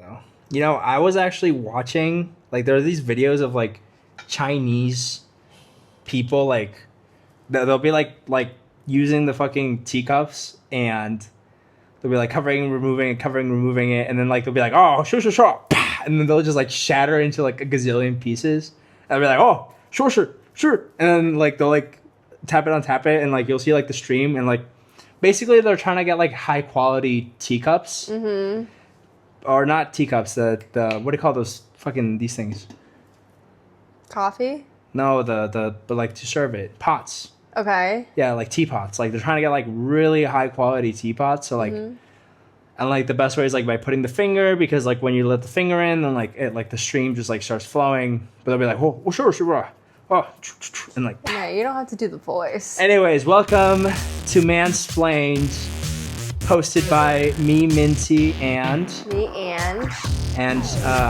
go. You know, I was actually watching, like, there are these videos of, like, Chinese people, like, they'll be, like, using the fucking teacups, and they'll be, like, covering, removing it, and then, like, they'll be like, oh, sure, and then they'll just, like, shatter into, like, a gazillion pieces. And I'll be like, oh, sure. And then, like, they'll, like, tap it, and, like, you'll see, like, the stream, and, like, basically they're trying to get, like, high-quality teacups. Mm-hmm. Or not teacups, the what do you call those fucking these things? Coffee? No, but like to serve it. Pots. Okay. Yeah, like teapots. Like they're trying to get like really high quality teapots. So like and like the best way is like by putting the finger, because like when you let the finger in, then like it like the stream just like starts flowing. But they'll be like, oh sure. Oh, and like yeah, you don't have to do the voice. Anyways, welcome to Mansplained. Hosted by me, Minty, and... Me, and... And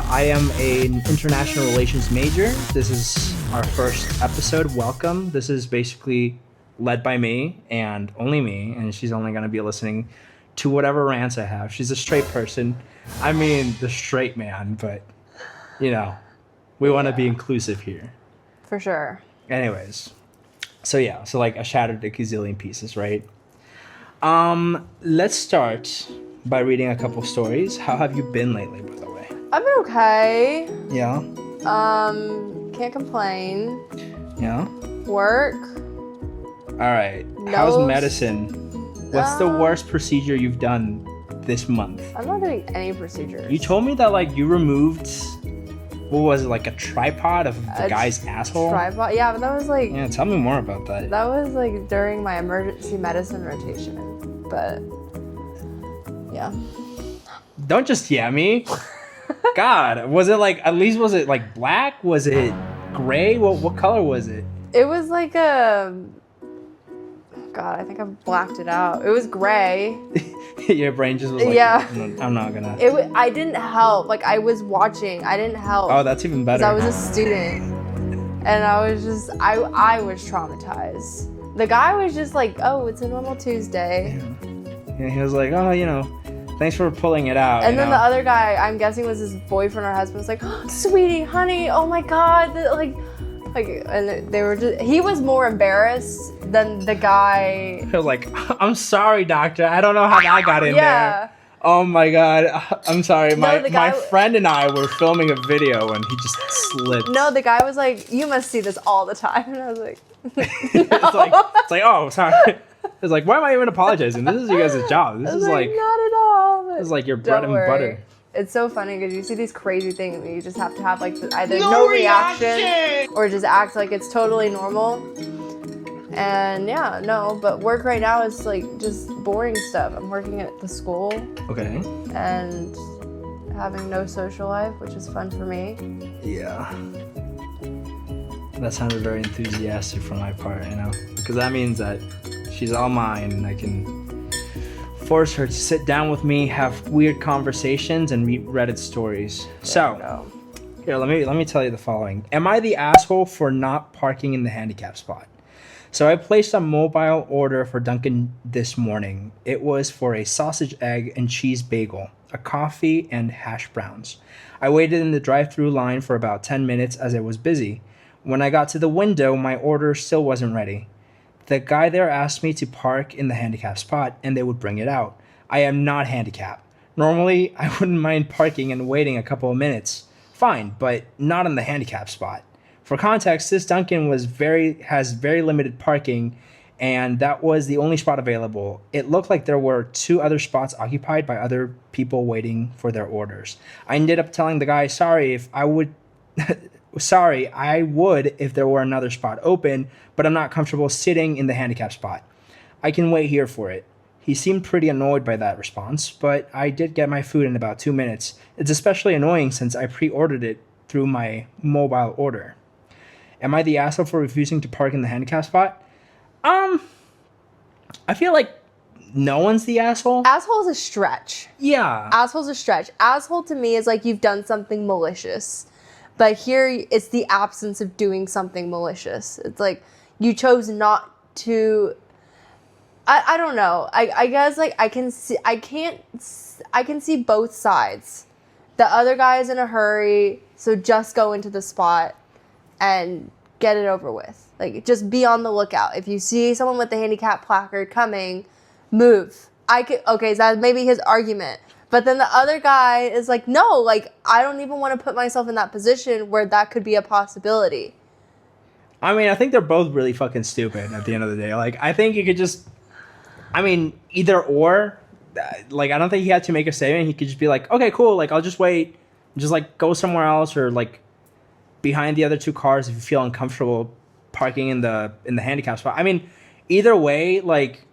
I am an international relations major. This is our first episode. Welcome. This is basically led by me and only me. And she's only going to be listening to whatever rants I have. She's a straight person. I mean, the straight man. But, you know, we want to be inclusive here. For sure. Anyways. So, yeah. So, like, I shattered a gazillion pieces, right? Let's start by reading a couple stories. How have you been lately, by the way? I've been okay. Yeah? Can't complain. Yeah? Work. Alright. How's medicine? What's the worst procedure you've done this month? I'm not doing any procedures. You told me that, like, you removed... What was it, like a tripod of the guy's asshole? Tripod? Yeah, but that was like... Yeah, tell me more about that. That was like during my emergency medicine rotation. But, yeah. Don't just me. God, was it like, at least was it like black? Was it gray? What color was it? It was like a... God, I think I blacked it out. It was gray. Your brain just was like, yeah. I'm not gonna. I didn't help. Like, I was watching. I didn't help. Oh, that's even better. Because I was a student. And I was just, I was traumatized. The guy was just like, oh, it's a normal Tuesday. Yeah, he was like, oh, you know, thanks for pulling it out. And then the other guy, I'm guessing was his boyfriend or husband, was like, oh, sweetie, honey, oh my God. And they were just, he was more embarrassed than the guy. He was like, I'm sorry, doctor. I don't know how that got in there. Oh my God. I'm sorry. My friend and I were filming a video and he just slipped. No, the guy was like, you must see this all the time. And I was like, no. it's like, oh, sorry. It's like, why am I even apologizing? This is you guys' job. This is like, not at all. This is like your bread and butter. It's so funny because you see these crazy things and you just have to have like either no reaction or just act like it's totally normal. And yeah, no, but work right now is like just boring stuff. I'm working at the school. Okay. And having no social life, which is fun for me. Yeah. That sounded very enthusiastic from my part, you know? Because that means that she's all mine and I can force her to sit down with me, have weird conversations, and read Reddit stories. Here, let me tell you the following. Am I the asshole for not parking in the handicap spot? So I placed a mobile order for Dunkin' this morning. It was for a sausage, egg, and cheese bagel, a coffee, and hash browns. I waited in the drive-thru line for about 10 minutes as it was busy. When I got to the window, my order still wasn't ready. The guy there asked me to park in the handicap spot and they would bring it out. I am not handicapped. Normally, I wouldn't mind parking and waiting a couple of minutes. Fine, but not in the handicap spot. For context, this Dunkin' has very limited parking and that was the only spot available. It looked like there were 2 other spots occupied by other people waiting for their orders. I ended up telling the guy, sorry, I would if there were another spot open, but I'm not comfortable sitting in the handicap spot. I can wait here for it. He seemed pretty annoyed by that response, but I did get my food in about 2 minutes. It's especially annoying since I pre-ordered it through my mobile order. Am I the asshole for refusing to park in the handicap spot? I feel like no one's the asshole. Asshole's a stretch. Yeah. Asshole's a stretch. Asshole to me is like you've done something malicious. But here, it's the absence of doing something malicious. It's like you chose not to. I don't know. I guess like I can see both sides, The other guy is in a hurry, so just go into the spot and get it over with. Like, just be on the lookout. If you see someone with the handicap placard coming, move. Okay, so that's maybe his argument. But then the other guy is like, no, like, I don't even want to put myself in that position where that could be a possibility. I mean, I think they're both really fucking stupid at the end of the day. Like, I think you could just, I mean, either or. Like, I don't think he had to make a statement. He could just be like, okay, cool. Like, I'll just wait. Just, like, go somewhere else or, like, behind the other two cars if you feel uncomfortable parking in the handicap spot. I mean, either way, like,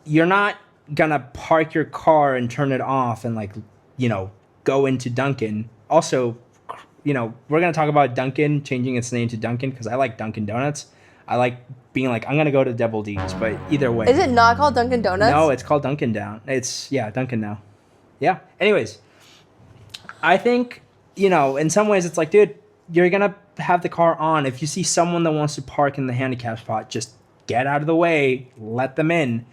you're not gonna park your car and turn it off and, like, you know, go into Dunkin'. Also, you know, we're gonna talk about Dunkin' changing its name to Dunkin' because I like Dunkin' Donuts. I like being like, I'm gonna go to Double D's, but either way. Is it not called Dunkin' Donuts? No, it's called Dunkin' Down. It's, yeah, Dunkin' now. Yeah. Anyways, I think, you know, in some ways it's like, dude, you're gonna have the car on. If you see someone that wants to park in the handicap spot, just get out of the way, let them in.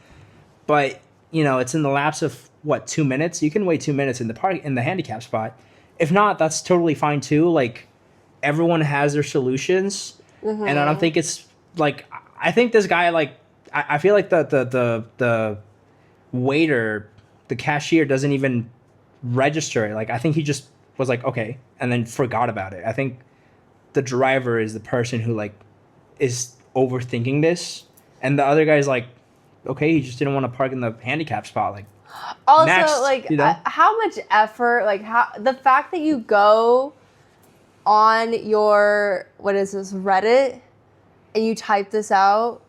But, you know, it's in the lapse of, what, 2 minutes? You can wait 2 minutes in the handicap spot. If not, that's totally fine too. Like, everyone has their solutions. Mm-hmm. And I don't think it's, like, I think this guy, like, I feel like the waiter, the cashier doesn't even register it. Like, I think he just was like, okay, and then forgot about it. I think the driver is the person who, like, is overthinking this. And the other guy's like, okay, he just didn't want to park in the handicap spot. Like, also, next, like, you know? How much effort, like, the fact that you go on your, what is this, Reddit, and you type this out,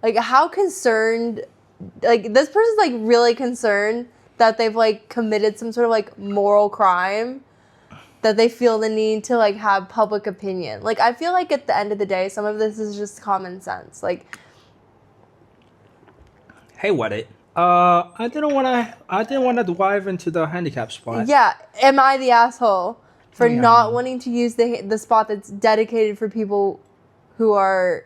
like, how concerned, like, this person's, like, really concerned that they've, like, committed some sort of, like, moral crime, that they feel the need to, like, have public opinion. Like, I feel like at the end of the day, some of this is just common sense. Like, hey, what it? I didn't want to dive into the handicap spot. Yeah, am I the asshole for not wanting to use the spot that's dedicated for people who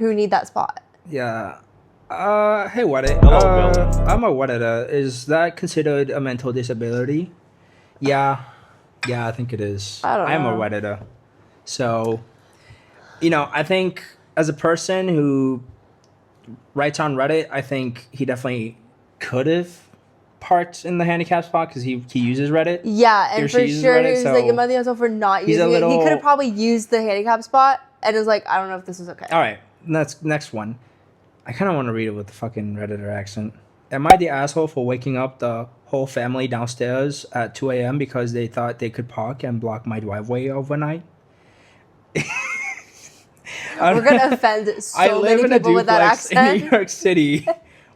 need that spot? Yeah. Hey, what it? Hello, Bill. I'm a what it? Is that considered a mental disability? Yeah. Yeah, I think it is. I don't know. I'm a what it. So, you know, I think as a person who writes on Reddit, I think he definitely could have parked in the handicap spot because he uses Reddit. Yeah, and for sure he was like, am I the asshole for not using it? He could have probably used the handicap spot and was like, I don't know if this is okay. All right, next one. I kind of want to read it with the fucking Redditor accent. Am I the asshole for waking up the whole family downstairs at 2 a.m. because they thought they could park and block my driveway overnight? We're gonna offend so many people with that accent. In New York City.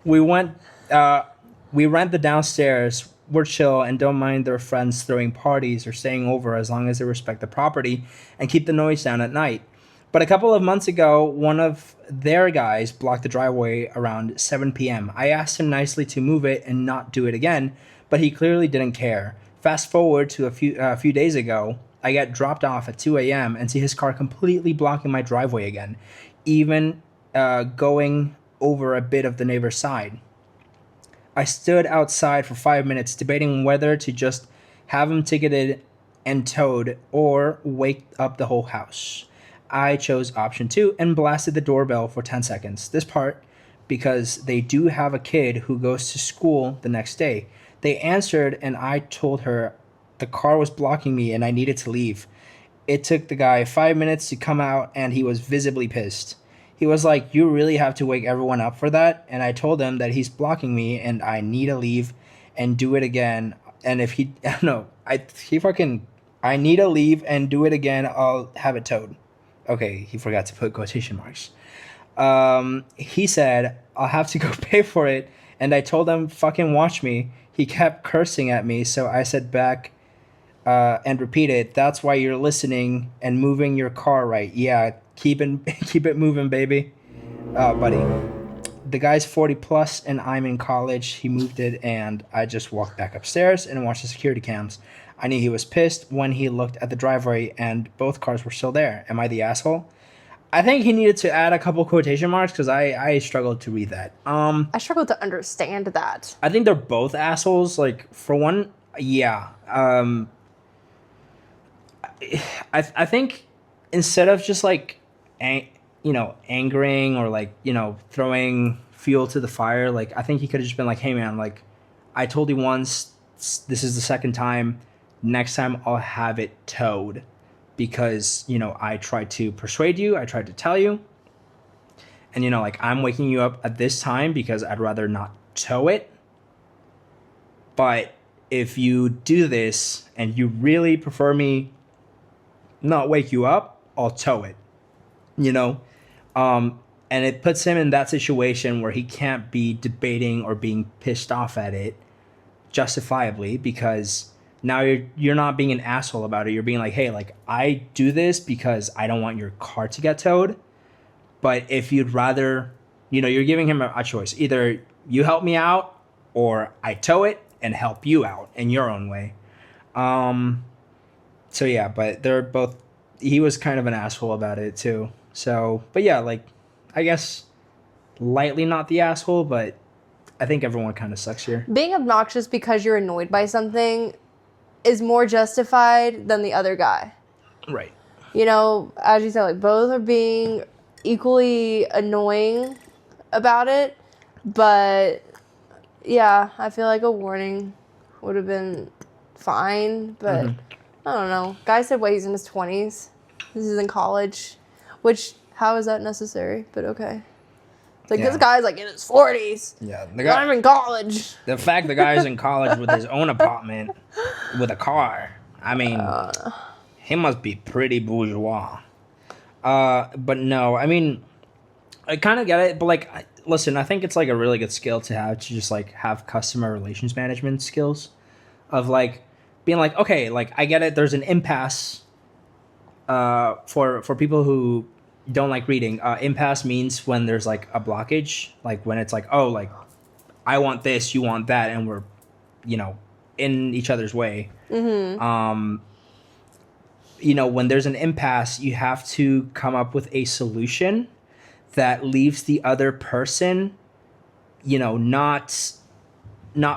We rent the downstairs. We're chill and don't mind their friends throwing parties or staying over as long as they respect the property and keep the noise down at night. But a couple of months ago, one of their guys blocked the driveway around 7 p.m. I asked him nicely to move it and not do it again, but he clearly didn't care. Fast forward to a few days ago, I get dropped off at 2 a.m. and see his car completely blocking my driveway again, even going over a bit of the neighbor's side. I stood outside for 5 minutes debating whether to just have him ticketed and towed or wake up the whole house. I chose option 2 and blasted the doorbell for 10 seconds. This part because they do have a kid who goes to school the next day. They answered and I told her the car was blocking me and I needed to leave. It took the guy 5 minutes to come out and he was visibly pissed. He was like, you really have to wake everyone up for that? And I told him that he's blocking me and I need to leave and do it again. And if he, I need to leave and do it again, I'll have it towed. Okay, he forgot to put quotation marks. He said, I'll have to go pay for it. And I told him, fucking watch me. He kept cursing at me, so I said back and repeated, that's why you're listening and moving your car right. Yeah, keep it moving, baby. Buddy. The guy's 40 plus and I'm in college. He moved it and I just walked back upstairs and watched the security cams. I knew he was pissed when he looked at the driveway and both cars were still there. Am I the asshole? I think he needed to add a couple quotation marks because I struggled to read that. I struggled to understand that. I think they're both assholes. Like, for one, Yeah. I think instead of just like, angering or like, throwing fuel to the fire, like I think he could have just been like, hey man, like I told you once, this is the second time. Next time I'll have it towed because, I tried to persuade you, I tried to tell you, and like I'm waking you up at this time because I'd rather not tow it. But if you do this and you really prefer me not wake you up, I'll tow it. You know? And it puts him in that situation where he can't be debating or being pissed off at it justifiably, because now you're not being an asshole about it. You're being like, hey, like I do this because I don't want your car to get towed. But if you'd rather, you're giving him a choice. Either you help me out or I tow it and help you out in your own way. So yeah, but they're both, he was kind of an asshole about it too. So, but yeah, like I guess lightly not the asshole, but I think everyone kind of sucks here. Being obnoxious because you're annoyed by something is more justified than the other guy. Right. As you said, like both are being equally annoying about it, but yeah, I feel like a warning would have been fine, but I don't know. Guy said, he's in his 20s. This is in college, which, how is that necessary? But okay. Like, this guy's like in his 40s. Yeah. Not even in college. The fact the guy's in college with his own apartment with a car, I mean, he must be pretty bourgeois. But no, I mean, I kind of get it, but like, listen, I think it's like a really good skill to have, to just like have customer relations management skills of like being like, okay, like I get it. There's an impasse for people who don't like reading. Impasse means when there's like a blockage, like when it's like, oh, like I want this, you want that, and we're, in each other's way. When there's an impasse, you have to come up with a solution that leaves the other person, not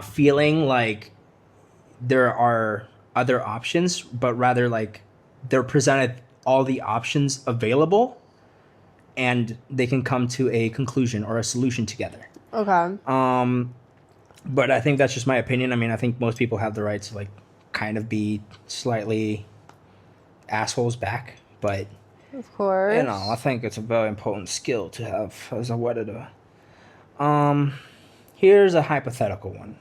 feeling like there are other options, but rather like they're presented all the options available and they can come to a conclusion or a solution together. Okay. But I think that's just my opinion. I mean, I think most people have the right to like kind of be slightly assholes back, but of course, I think it's a very important skill to have as a editor. Here's a hypothetical one.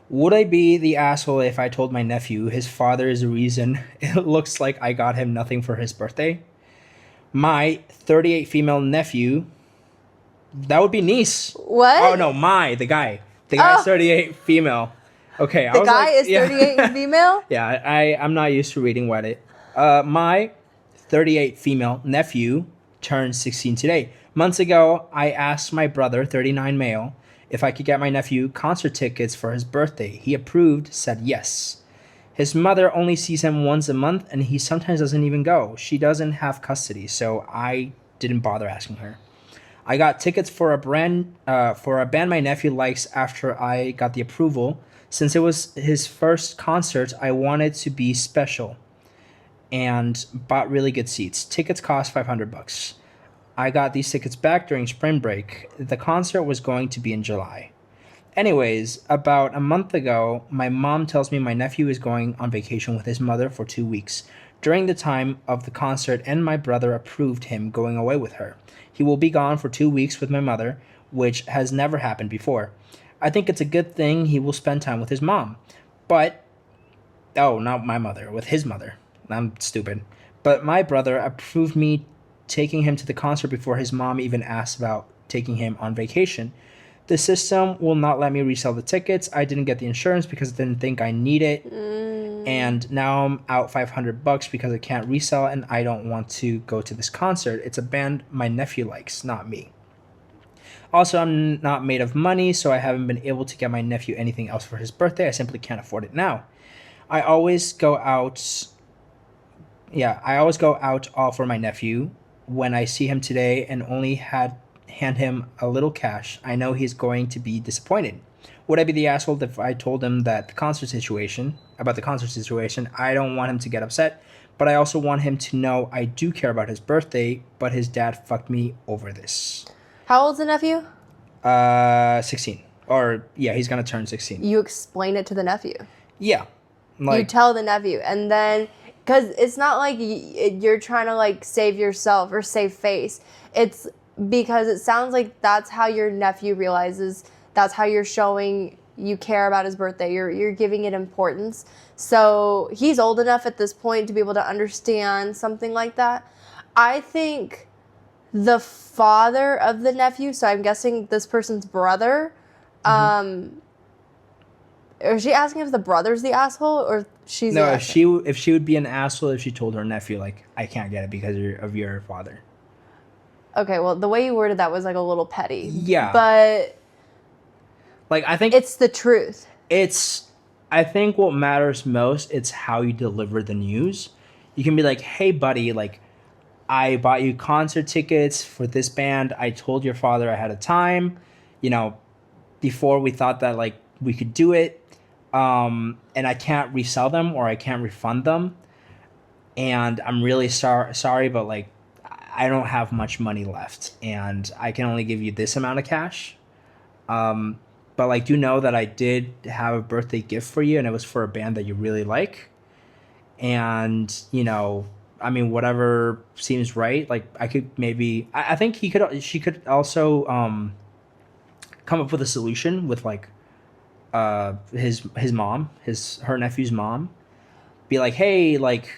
Would I be the asshole if I told my nephew his father is the reason it looks like I got him nothing for his birthday? My 38 female nephew, that would be niece. What? Oh no, the guy. The guy's 38 female. Okay, the guy is 38 female? Yeah, I'm not used to reading Reddit. My 38 female nephew turned 16 today. Months ago, I asked my brother, 39 male, if I could get my nephew concert tickets for his birthday. He approved, said yes. His mother only sees him once a month, and he sometimes doesn't even go. She doesn't have custody, so I didn't bother asking her. I got tickets for a band my nephew likes after I got the approval. Since it was his first concert, I wanted to be special and bought really good seats. Tickets cost $500. I got these tickets back during spring break. The concert was going to be in July. Anyways, about a month ago, my mom tells me my nephew is going on vacation with his mother for 2 weeks during the time of the concert, and my brother approved him going away with her. He will be gone for 2 weeks with my mother, which has never happened before. I think it's a good thing he will spend time with his mom. But, not my mother, with his mother. I'm stupid. But my brother approved me taking him to the concert before his mom even asked about taking him on vacation. The system will not let me resell the tickets. I didn't get the insurance because I didn't think I need it. And now I'm out $500 because I can't resell and I don't want to go to this concert. It's a band my nephew likes, not me. Also, I'm not made of money, so I haven't been able to get my nephew anything else for his birthday. I simply can't afford it now. I always go out all for my nephew when I see him today and only hand him a little cash. I know he's going to be disappointed. would I be the asshole if I told him that about the concert situation, I don't want him to get upset, but I also want him to know I do care about his birthday, but his dad fucked me over this. How old's the nephew? 16. Or, yeah, he's going to turn 16. You explain it to the nephew. Yeah. Like, you tell the nephew, and then, because it's not like you're trying to, like, save yourself or save face. It's because it sounds like that's how your nephew realizes, that's how you're showing you care about his birthday. You're giving it importance. So he's old enough at this point to be able to understand something like that. I think the father of the nephew, so I'm guessing this person's brother, is she asking if the brother's the asshole or she's no, the if she would be an asshole if she told her nephew, like, I can't get it because of your father. Okay, well, the way you worded that was like a little petty. Yeah. But like, I think it's the truth. I think what matters most, it's how you deliver the news. You can be like, hey, buddy, like, I bought you concert tickets for this band. I told your father ahead of time, before we thought that, like, we could do it. And I can't resell them or I can't refund them. And I'm really sorry, but, like, I don't have much money left. And I can only give you this amount of cash. But, like, do know that I did have a birthday gift for you, and it was for a band that you really like. And, I mean, whatever seems right. Like, I could maybe... I think she could also come up with a solution with, like, his mom, her nephew's mom. Be like, hey, like...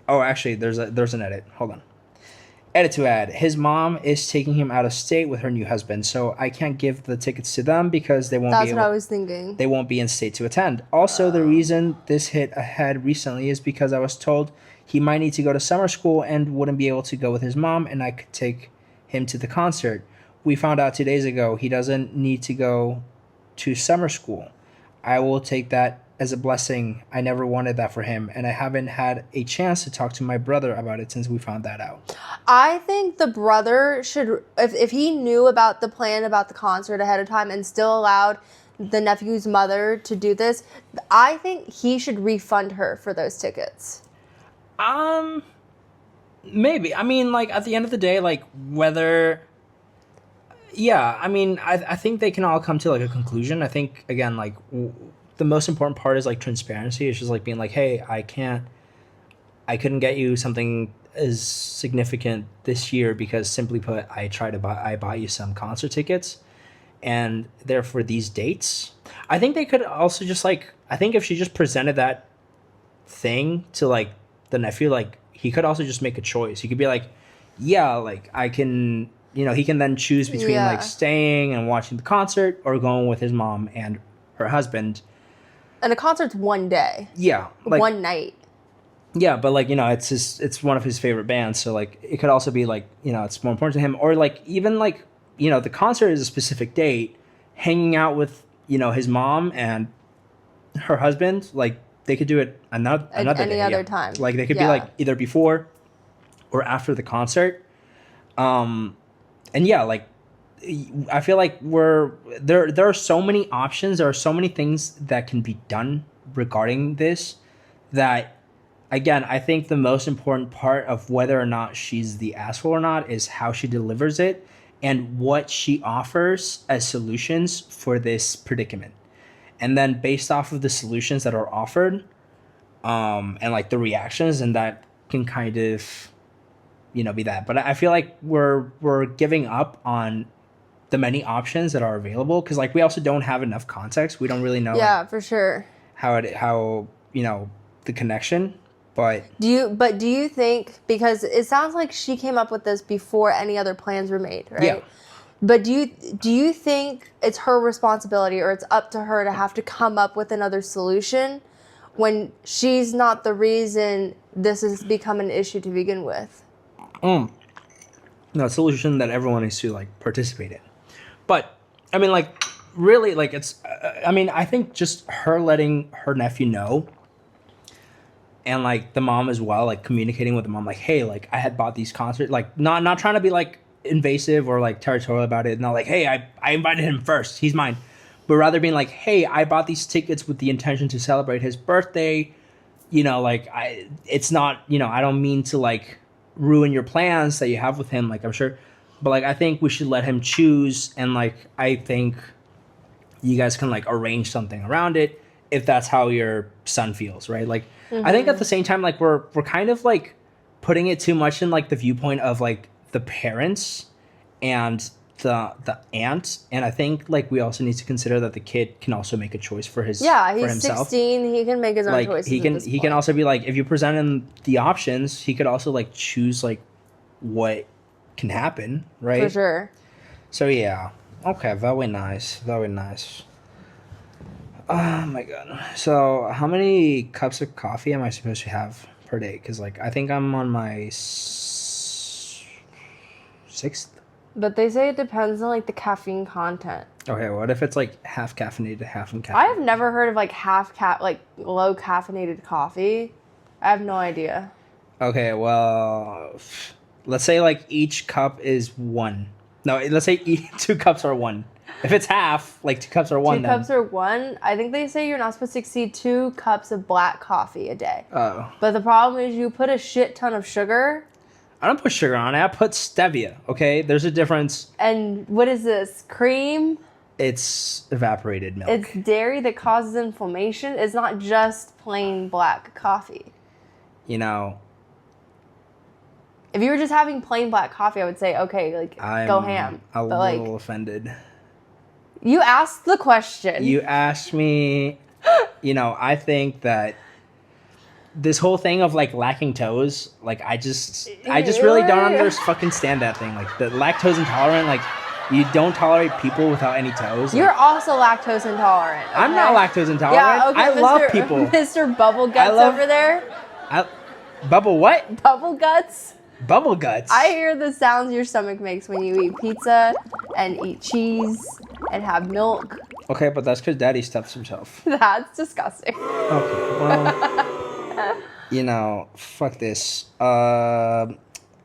Oh, actually, there's an edit. Hold on. Edit to add. His mom is taking him out of state with her new husband, so I can't give the tickets to them because they won't. That's what I was thinking. They won't be in state to attend. Also, the reason this hit ahead recently is because I was told he might need to go to summer school and wouldn't be able to go with his mom, and I could take him to the concert. We found out 2 days ago he doesn't need to go to summer school. I will take that as a blessing. I never wanted that for him, and I haven't had a chance to talk to my brother about it since we found that out. I think the brother should, if he knew about the plan about the concert ahead of time and still allowed the nephew's mother to do this, I think he should refund her for those tickets. Maybe. I mean, like, at the end of the day, like, whether... Yeah, I mean, I think they can all come to, like, a conclusion. I think, again, like... The most important part is, like, transparency. It's just, like, being like, hey, I couldn't get you something as significant this year because, simply put, I bought you some concert tickets and they're for these dates. I think they could also just, like, I think if she just presented that thing to, like, the nephew, like, he could also just make a choice. He could be like, yeah, like, I can, he can then choose between, like, staying and watching the concert or going with his mom and her husband. And a concert's one day. Yeah. Like, one night. Yeah, but, like, it's one of his favorite bands. So, like, it could also be, like, it's more important to him. Or, like, even, like, the concert is a specific date. Hanging out with, his mom and her husband, like, they could do it another day. Any other time. Like, they could be, like, either before or after the concert. And, yeah, like, I feel like there are so many options. There are so many things that can be done regarding this that, again, I think the most important part of whether or not she's the asshole or not is how she delivers it and what she offers as solutions for this predicament. And then based off of the solutions that are offered, and, like, the reactions, and that can kind of, be that. But I feel like we're giving up on the many options that are available because, like, we also don't have enough context. We don't really know. Yeah, like, for sure. How the connection, but do you think, because it sounds like she came up with this before any other plans were made, right? Yeah. But do you think it's her responsibility or it's up to her to have to come up with another solution when she's not the reason this has become an issue to begin with? No, a solution that everyone needs to, like, participate in. But, I mean, like, really, like, it's... I think just her letting her nephew know and, like, the mom as well, like, communicating with the mom, like, hey, like, I had bought these concerts, like, not trying to be, like, invasive or, like, territorial about it. Not like, hey, I invited him first. He's mine. but rather being like, hey, I bought these tickets with the intention to celebrate his birthday. You know, like it's not, you know, I don't mean to like ruin your plans that you have with him. Like I'm sure, but like I think we should let him choose, and like I think you guys can like arrange something around it if that's how your son feels, right? Like I think at the same time, like we're kind of like putting it too much in like the viewpoint of like the parents and the aunt, and I think like we also need to consider that the kid can also make a choice for his Yeah, for he's himself. 16. He can make his own Like choices. he can also be like, if you present him the options, he could also like choose like what can happen, right? For sure. So yeah, okay, very nice, very nice. Oh my god. So how many cups of coffee am I supposed to have per day? Because like I think I'm on my sixth. But they say it depends on like the caffeine content. Okay, what if it's like half caffeinated, half uncaffeinated? I have never heard of like like low caffeinated coffee. I have no idea. Okay, well, let's say like each cup is one. No, let's say two cups are one. If it's half, like 2 cups are one. Two cups are one. I think they say you're not supposed to exceed 2 cups of black coffee a day. Oh. But the problem is you put a shit ton of sugar. I don't put sugar on it. I put stevia. Okay, there's a difference. And what is this? Cream? It's evaporated milk. It's dairy that causes inflammation. It's not just plain black coffee. You know, if you were just having plain black coffee, I would say, okay, like, go ham. I'm a but, little offended. You asked the question. You asked me, you know, I think that this whole thing of like lacking toes, like I just really don't understand that thing. Like the lactose intolerant, like you don't tolerate people without any toes. You're like, also lactose intolerant. Okay? I'm not lactose intolerant. Yeah, okay, I love people. Mr. Bubble Guts over there. Bubble what? Bubble Guts. Bubble guts. I hear the sounds your stomach makes when you eat pizza and eat cheese and have milk. Okay, but that's because Daddy stuffs himself. That's disgusting. Okay, well, you know, fuck this. I'm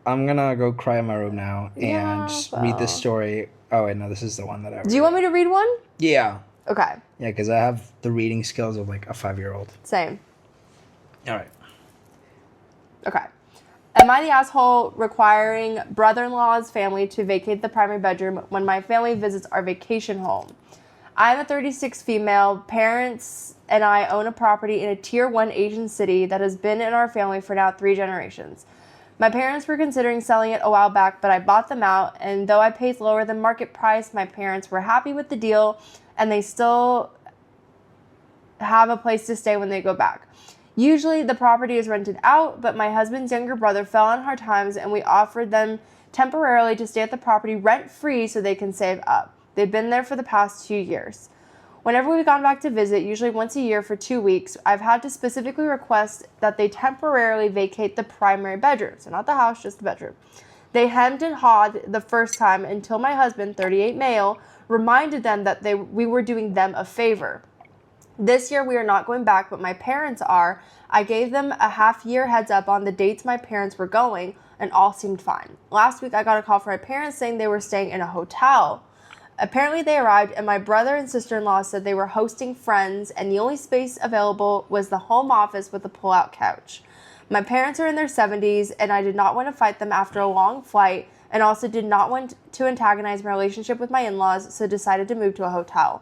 gonna go cry in my room now and read this story. Oh wait, no, this is the one that I read. Do you want me to read one? Yeah. Okay. Yeah, because I have the reading skills of like a 5-year-old. Same. All right. Okay. Am I the asshole requiring brother-in-law's family to vacate the primary bedroom when my family visits our vacation home? I'm a 36 female. Parents and I own a property in a tier 1 Asian city that has been in our family for now 3 generations. My parents were considering selling it a while back, but I bought them out, and though I paid lower than market price, my parents were happy with the deal, and they still have a place to stay when they go back. Usually the property is rented out, but my husband's younger brother fell on hard times and we offered them temporarily to stay at the property rent-free so they can save up. They've been there for the past 2 years. Whenever we've gone back to visit, usually once a year for 2 weeks, I've had to specifically request that they temporarily vacate the primary bedroom. So not the house, just the bedroom. They hemmed and hawed the first time until my husband, 38 male, reminded them that we were doing them a favor. This year we are not going back, but my parents are. I gave them a half-year heads up on the dates my parents were going, and all seemed fine. Last week I got a call from my parents saying they were staying in a hotel. Apparently they arrived, and my brother and sister-in-law said they were hosting friends, and the only space available was the home office with a pull-out couch. My parents are in their 70s, and I did not want to fight them after a long flight, and also did not want to antagonize my relationship with my in-laws, so decided to move to a hotel.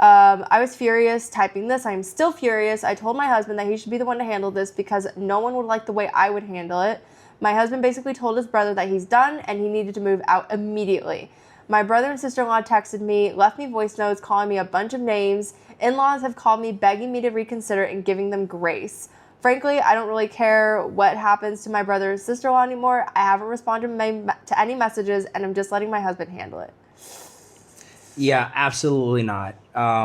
I was furious typing this. I'm still furious. I told my husband that he should be the one to handle this because no one would like the way I would handle it. My husband basically told his brother that he's done and he needed to move out immediately. My brother and sister-in-law texted me, left me voice notes calling me a bunch of names. In-laws have called me begging me to reconsider and giving them grace. Frankly, I don't really care what happens to my brother and sister-in-law anymore. I haven't responded to any messages and I'm just letting my husband handle it. Yeah, absolutely not.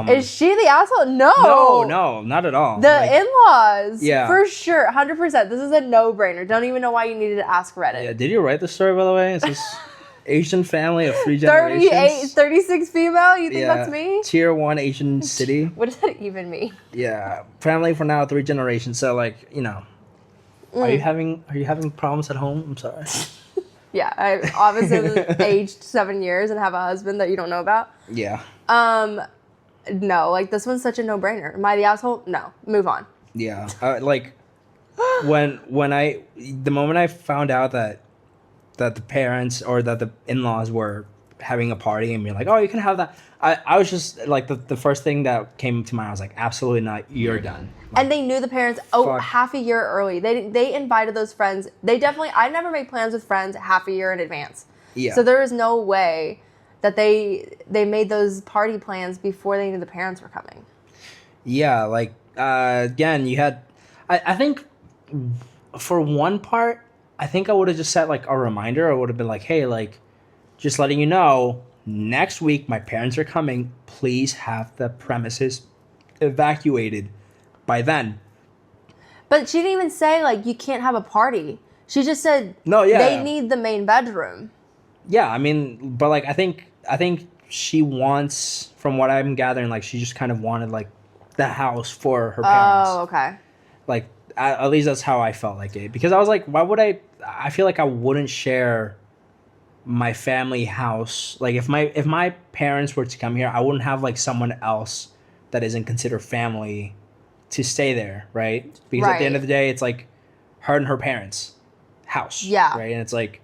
Is she the asshole? No, not at all. The in-laws. Yeah. For sure. 100%. This is a no-brainer. Don't even know why you needed to ask Reddit. Yeah, did you write the story, by the way? Is this Asian family of 3 generations? 36 female? You think that's me? Tier 1 Asian city. What does that even mean? Yeah. Family for now 3 generations. So, like, you know. Are you having problems at home? I'm sorry. Yeah, I obviously aged 7 years and have a husband that you don't know about. Yeah. no, like this one's such a no-brainer. Am I the asshole? No. Move on. Yeah. Like when the moment I found out that the parents or that the in-laws were having a party and being like, oh, you can have that. I was just like the first thing that came to mind. I was like, absolutely not. You're done. Like, And they knew the parents half a year early. They invited those friends. I never make plans with friends half a year in advance. yeah. So there is no way that they made those party plans before they knew the parents were coming. Yeah, like again, you had. I think for one part, I think I would have just set like a reminder. I would have been like, hey, like, just letting you know, next week my parents are coming. Please have the premises evacuated by then. But she didn't even say like you can't have a party. She just said No, yeah. they need the main bedroom. Yeah, I mean, but like I think she wants, from what I'm gathering, like she just kind of wanted like the house for her parents. Oh, okay. Like at least that's how I felt like it, because I was like, why would I feel like I wouldn't share my family house. Like if my parents were to come here, I wouldn't have like someone else that isn't considered family to stay there, right? Because at the end of the day, it's like her and her parents' house. Yeah. Right? And it's like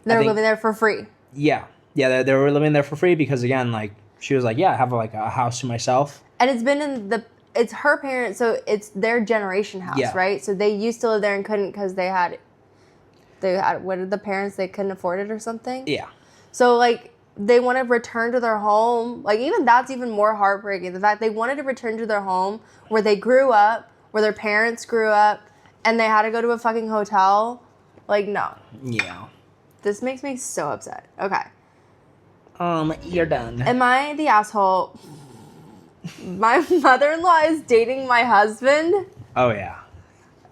they're living there for free. Yeah. Yeah, they were living there for free because again, like she was like, yeah, I have like a house to myself. And it's been it's her parents, so it's their generation house, right? So they used to live there and couldn't because they had what did the parents, they couldn't afford it or something? Yeah. So like they want to return to their home. Like even that's even more heartbreaking. The fact they wanted to return to their home where they grew up, where their parents grew up, and they had to go to a fucking hotel. Like no. Yeah. This makes me so upset. Okay. You're done. Am I the asshole? My mother-in-law is dating my husband? Oh yeah.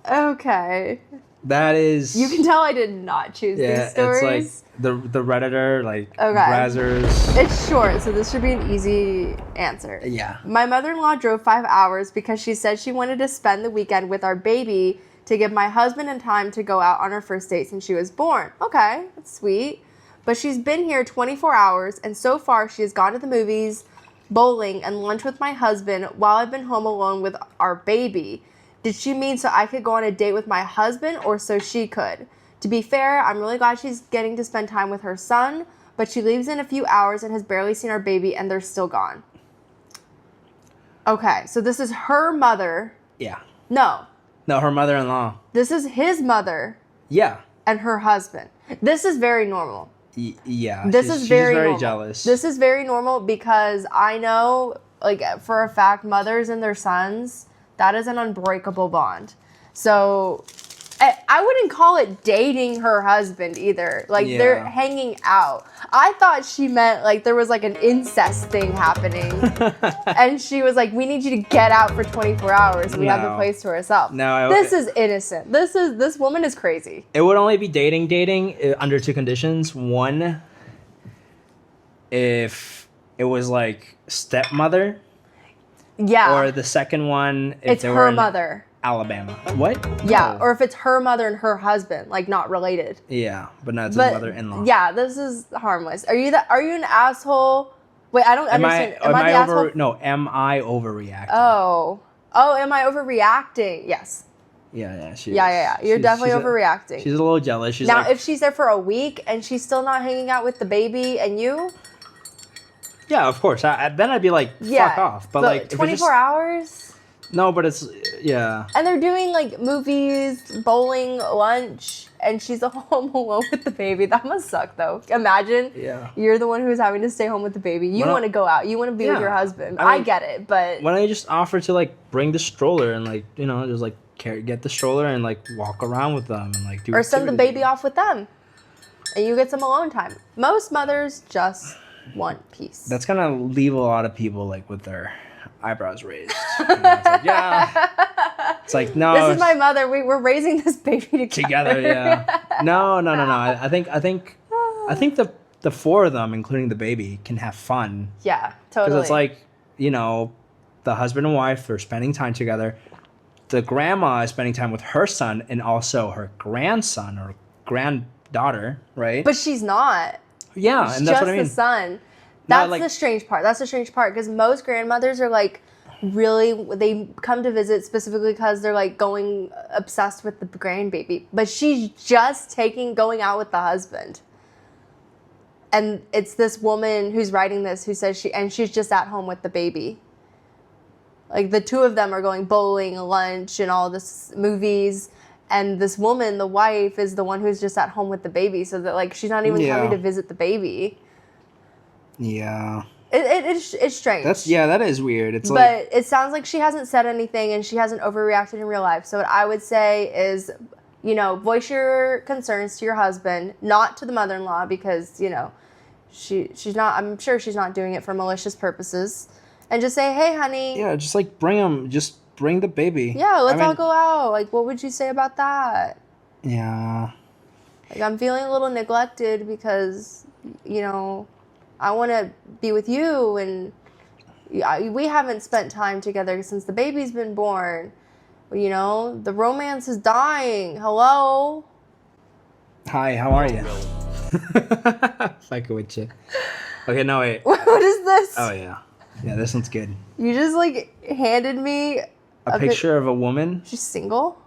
Okay. That is. You can tell I did not choose these stories. It's like the Redditor, like okay. Brazzers. It's short, so this should be an easy answer. Yeah. My mother-in-law drove 5 hours because she said she wanted to spend the weekend with our baby to give my husband and time to go out on her first date since she was born. Okay, that's sweet. But she's been here 24 hours, and so far she has gone to the movies, bowling, and lunch with my husband while I've been home alone with our baby. Did she mean so I could go on a date with my husband or so she could? To be fair, I'm really glad she's getting to spend time with her son, but she leaves in a few hours and has barely seen our baby and they're still gone. Okay, so this is her mother. Yeah. No, her mother-in-law. this is his mother. Yeah. And her husband. This is very normal. Yeah. She's very normal. Jealous. This is very normal because I know, like, for a fact, mothers and their sons, that is an unbreakable bond. So I wouldn't call it dating her husband either. Like, they're hanging out. I thought she meant, like, there was, like, an incest thing happening. And she was like, we need you to get out for 24 hours. We have the place to ourselves. No. This is innocent. This woman is crazy. It would only be dating under two conditions. One, if it was, like, stepmother. Yeah. Or the second one, if it's they her were in mother. Alabama. What? Yeah, Oh. or if it's her mother and her husband, like not related. Yeah, but not his mother-in-law. Yeah, this is harmless. Are you an asshole? Wait, I don't understand. Am I the asshole? No, am I overreacting? Oh, am I overreacting? Yes. Yeah. Yeah. You're definitely overreacting. She's a little jealous. She's now, like, if she's there for a week and she's still not hanging out with the baby and you. Yeah, of course. Then I'd be like, fuck off. But like, 24 hours. No, but it's yeah. And they're doing like movies, bowling, lunch, and she's home alone with the baby. That must suck, though. Imagine you're the one who's having to stay home with the baby. You want to go out. You want to be with your husband. I get it, but why don't you just offer to like bring the stroller and like just like get the stroller and like walk around with them and like do. Or send the baby off with them, and you get some alone time. Most mothers just want peace. That's gonna leave a lot of people like with their eyebrows raised. It's like no. This is my mother. We're raising this baby together. Yeah. No. I think the four of them, including the baby, can have fun. Yeah, totally. Because it's like the husband and wife are spending time together. The grandma is spending time with her son and also her grandson or granddaughter, right? But she's not. Yeah, it's and that's just what I mean. the son. That's the strange part. That's the strange part because most grandmothers are like really, they come to visit specifically because they're like going obsessed with the grandbaby. But she's just going out with the husband. And it's this woman who's writing this who says she's just at home with the baby. Like the two of them are going bowling, lunch, and all this movies. And this woman, the wife, is the one who's just at home with the baby. So that like she's not even coming to visit the baby. Yeah. It's strange. That is weird. But it sounds like she hasn't said anything and she hasn't overreacted in real life. So what I would say is, voice your concerns to your husband, not to the mother-in-law because, she's not, I'm sure she's not doing it for malicious purposes. And just say, hey, honey. Yeah, just like bring the baby. Yeah, let's all go out. Like, what would you say about that? Yeah. Like, I'm feeling a little neglected because, I want to be with you, and we haven't spent time together since the baby's been born. The romance is dying. Hello? Hi, how are you? Fucking with you. Okay, no, wait. What is this? Oh, yeah. Yeah, this one's good. You just, handed me a picture of a woman. She's single?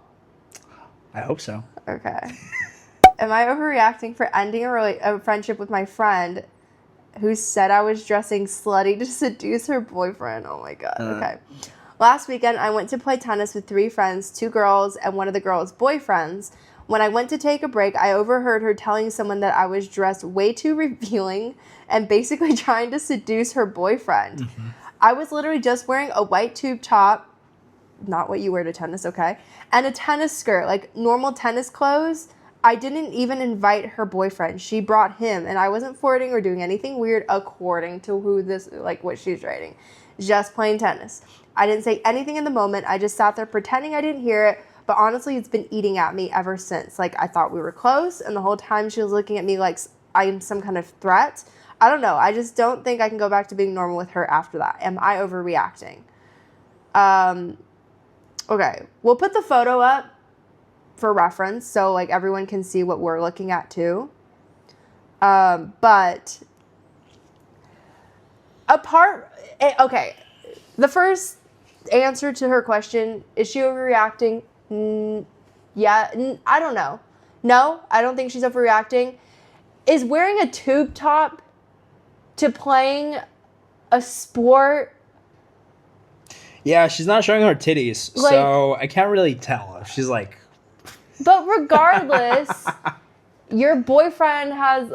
I hope so. Okay. Am I overreacting for ending a friendship with my friend who said I was dressing slutty to seduce her boyfriend? Oh my god. Okay. Last weekend, I went to play tennis with 3 friends, 2 girls, and one of the girls' boyfriends. When I went to take a break, I overheard her telling someone that I was dressed way too revealing and basically trying to seduce her boyfriend. Mm-hmm. I was literally just wearing a white tube top, not what you wear to tennis, okay, and a tennis skirt, like normal tennis clothes. I didn't even invite her boyfriend. She brought him, and I wasn't flirting or doing anything weird according to what she's writing. Just playing tennis. I didn't say anything in the moment. I just sat there pretending I didn't hear it, but honestly, it's been eating at me ever since. Like, I thought we were close, and the whole time she was looking at me like I am some kind of threat. I don't know. I just don't think I can go back to being normal with her after that. Am I overreacting? Okay. We'll put the photo up for reference so everyone can see what we're looking at too. But okay, the first answer to her question, is she overreacting? Yeah, I don't know. No, I don't think she's overreacting. Is wearing a tube top to playing a sport? Yeah, she's not showing her titties, so I can't really tell if she's But regardless, your boyfriend has,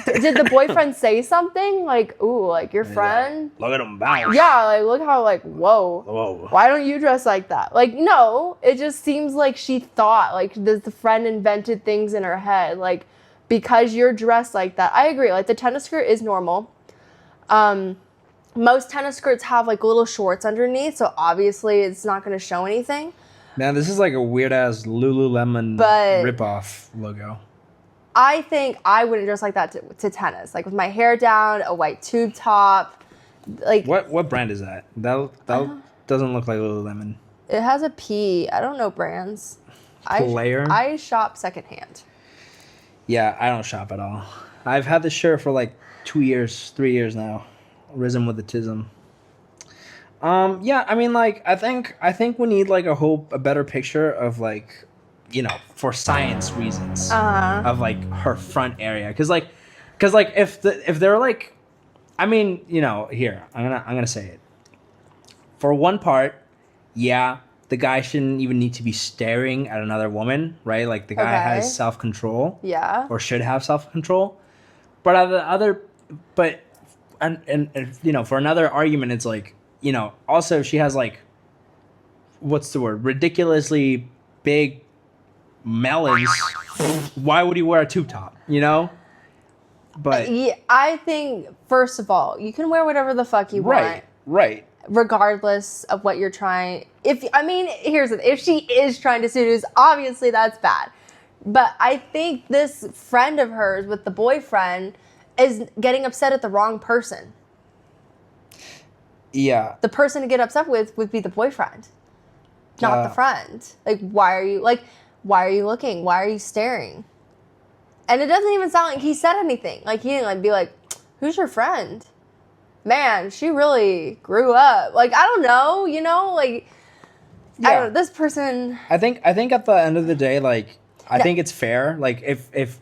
did the boyfriend say something? Your friend? Look at him bounce. Yeah, look how, whoa. Why don't you dress like that? No, it just seems like she thought, the friend invented things in her head. Because you're dressed like that. I agree, the tennis skirt is normal. Most tennis skirts have, little shorts underneath, so obviously it's not going to show anything. Man, this is a weird-ass Lululemon ripoff logo. I think I wouldn't dress like that to tennis. With my hair down, a white tube top. What brand is that? That doesn't look like Lululemon. It has a P. I don't know brands. Player? I shop secondhand. Yeah, I don't shop at all. I've had this shirt for 2 years, 3 years now. Risen with the tism. Yeah, I mean, I think we need a better picture of for science reasons of her front area, because if they're I mean, here I'm gonna say it. For one part, yeah, the guy shouldn't even need to be staring at another woman, right? The guy has self-control, yeah, or should have self-control. But for another argument, it's also she has what's the word? Ridiculously big melons. Why would he wear a tube top? But yeah, I think first of all, you can wear whatever the fuck you want. Right. Regardless of what you're trying. Here's the thing. If she is trying to seduce, obviously that's bad. But I think this friend of hers with the boyfriend is getting upset at the wrong person. Yeah. The person to get upset with would be the boyfriend, not the friend. Why are you looking? Why are you staring? And it doesn't even sound like he said anything. He didn't be who's your friend? man, she really grew up. Like, I don't know, you know, like, I don't know, this person. I think at the end of the day, like, I think it's fair. Like, if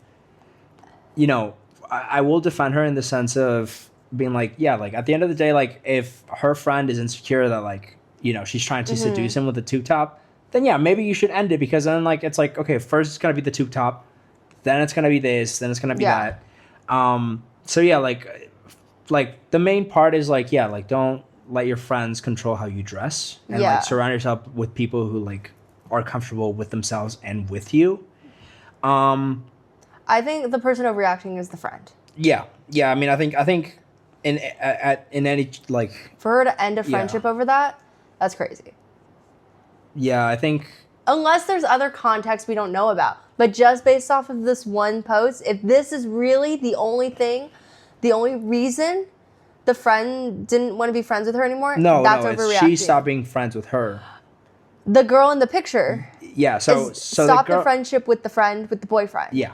you know, I will defend her in the sense of being like, yeah, like at the end of the day, like if her friend is insecure that like, you know, she's trying to seduce him with a tube top, then yeah, maybe you should end it, because then like it's like, okay, first it's gonna be the tube top, then it's gonna be this, then it's gonna be that. So yeah, like the main part is like, yeah, like don't let your friends control how you dress, and like surround yourself with people who like are comfortable with themselves and with you. I think the person overreacting is the friend. Yeah. I mean, I think in any like for her to end a friendship over that's crazy. Yeah, I think unless there's other context we don't know about, but just based off of this one post, if this is really the only thing, the only reason the friend didn't want to be friends with her anymore, that's overreacting. She stopped being friends with her. The girl in the picture. Yeah, so stop the friendship with the friend with the boyfriend. Yeah.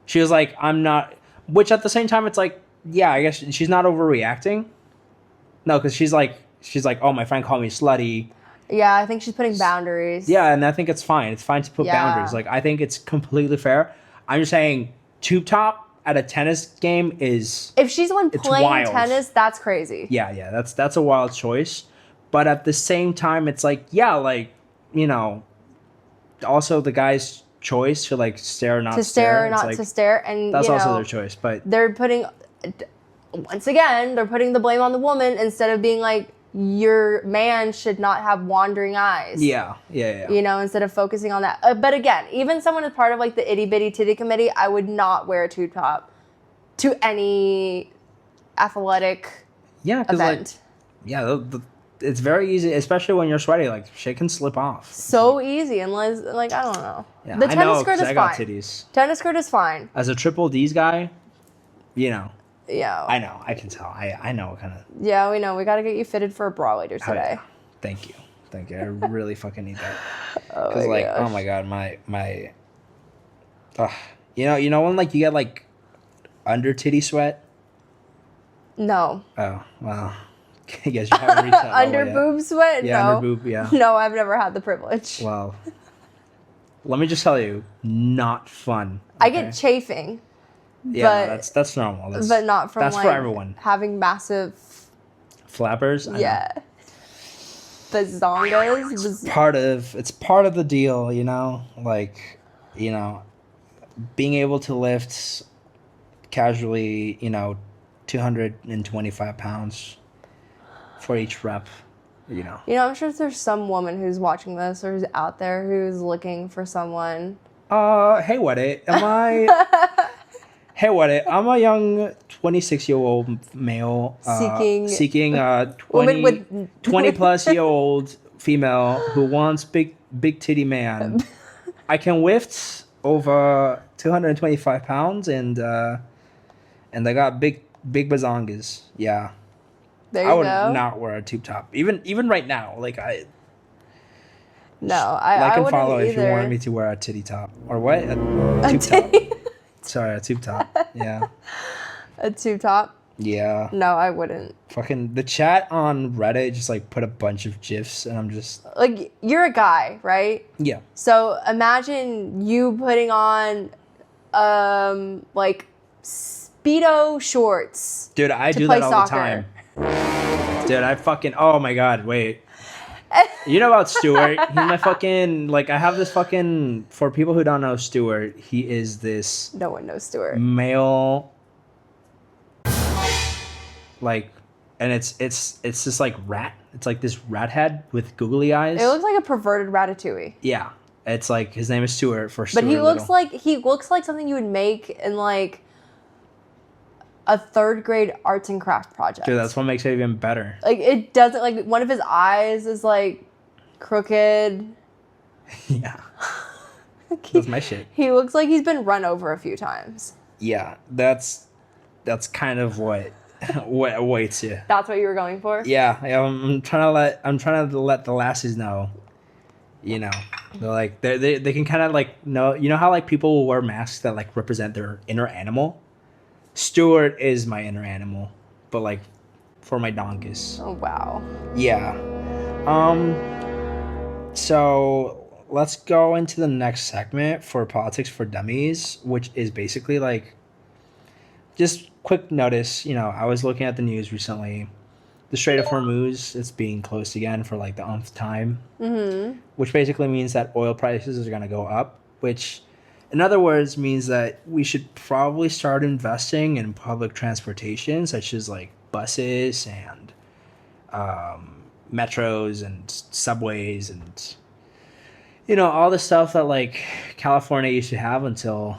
She was like, I'm not, which at the same time, it's like, yeah, I guess she's not overreacting. No, because she's like, oh, my friend called me slutty. Yeah, I think she's putting boundaries. Yeah, and I think it's fine. It's fine to put boundaries. Like, I think it's completely fair. I'm just saying, tube top at a tennis game is... If she's the one playing tennis, that's crazy. Yeah, that's a wild choice. But at the same time, it's like, yeah, like, you know, also the guy's choice to like stare or not to stare or not like, to stare, and that's also their choice. But they're putting, once again, they're putting the blame on the woman instead of being like, your man should not have wandering eyes. Yeah. You know, instead of focusing on that. But again, even someone as part of like the itty bitty titty committee, I would not wear a tube top to any athletic event. Like, it's very easy, especially when you're sweaty. Like, shit can slip off. So easy, unless, like, I don't know. Yeah, the tennis skirt is fine. I got titties. Tennis skirt is fine. As a triple D's guy, you know. Yeah. I know. I can tell. I know what kind of... Yeah, we know. We got to get you fitted for a bra later today. Yeah. Thank you. I really fucking need that. Because, oh my God, my... you know when, like, you get, like, under titty sweat? No. Oh, well... I guess you haven't reached that under boob sweat? Yeah, no. Under boob, yeah. No, I've never had the privilege. Well, let me just tell you, not fun. Okay? I get chafing. Yeah, that's normal. But not from that's like for everyone. Having massive flappers. Yeah. Bazongas. It's part of the deal, you know? Like, you know, being able to lift casually, you know, 225 pounds for each rep, you know. You know, I'm sure there's some woman who's watching this or who's out there who's looking for someone. Hey, what it? Am I... Hey, what it? I'm a young 26-year-old male seeking 20 plus year old female who wants big titty man. I can lift over 225 pounds and I got big bazongas. Yeah. I would not wear a tube top. Even right now, like I can follow either. If you wanted me to wear a titty top or what? A tube top. Sorry, a tube top. Yeah. A tube top? Yeah. No, I wouldn't. Fucking the chat on Reddit just like put a bunch of GIFs and I'm just like, you're a guy, right? Yeah. So imagine you putting on like Speedo shorts. Dude, I do that all the time. Dude, I fucking... Oh my God, wait. You know about Stuart? He's my fucking... Like, I have this fucking... For people who don't know Stuart, he is this... No one knows Stuart. Male... Like... And it's this, like, rat. It's, like, this rat head with googly eyes. It looks like a perverted ratatouille. Yeah. It's, like, his name is Stuart for Stuart. But he looks like something you would make in, like... a third grade arts and craft project. Dude, that's what makes it even better. Like, it doesn't, like, one of his eyes is, like, crooked. Yeah. That's my shit. He looks like he's been run over a few times. Yeah, that's kind of what awaits you. That's what you were going for? Yeah, I'm trying to let the lasses know. You know, they're like they can kind of like know. You know how like people will wear masks that like represent their inner animal. Stuart is my inner animal, but like for my donkeys. Oh wow. Yeah. Um. So let's go into the next segment for politics for dummies, which is basically like just quick notice. I was looking at the news recently. The Strait of Hormuz is being closed again for like the umpth time, which basically means that oil prices are going to go up, which in other words means that we should probably start investing in public transportation, such as like buses and metros and subways and all the stuff that like California used to have until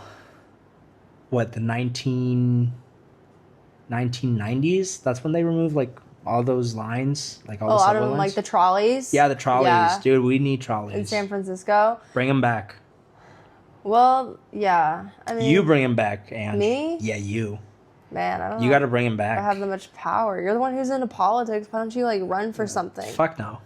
what, the 1990s. That's when they removed like all those lines, like all the Oh, out subway of lines. like the trolleys. Yeah, the trolleys, Yeah. dude. We need trolleys In San Francisco. Bring them back. Well, yeah. I mean, You bring them back, and me? Yeah, you. Man, I don't You know. got to bring them I back. have that much power. You're the one who's into politics. Why don't you like run for something? Fuck no.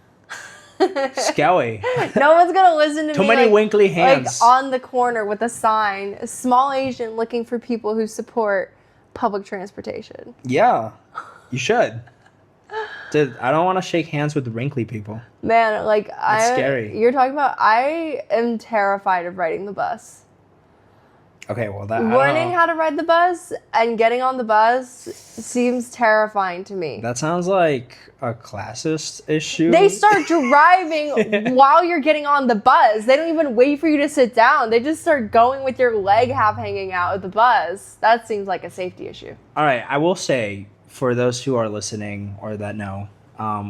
Skelly. No one's gonna listen to Too me. many winkly hands. Like on the corner with a sign, a small Asian looking for people who support public transportation. Yeah, you should. Dude, I don't want to shake hands with wrinkly people. Man, like That's scary. You're talking about. I am terrified of riding the bus. Okay, well that I don't Learning know. how to ride the bus and getting on the bus seems terrifying to me. That sounds like a classist issue. They start driving while you're getting on the bus. They don't even wait for you to sit down. They just start going with your leg half hanging out of the bus. That seems like a safety issue. All right, I will say, for those who are listening or that know,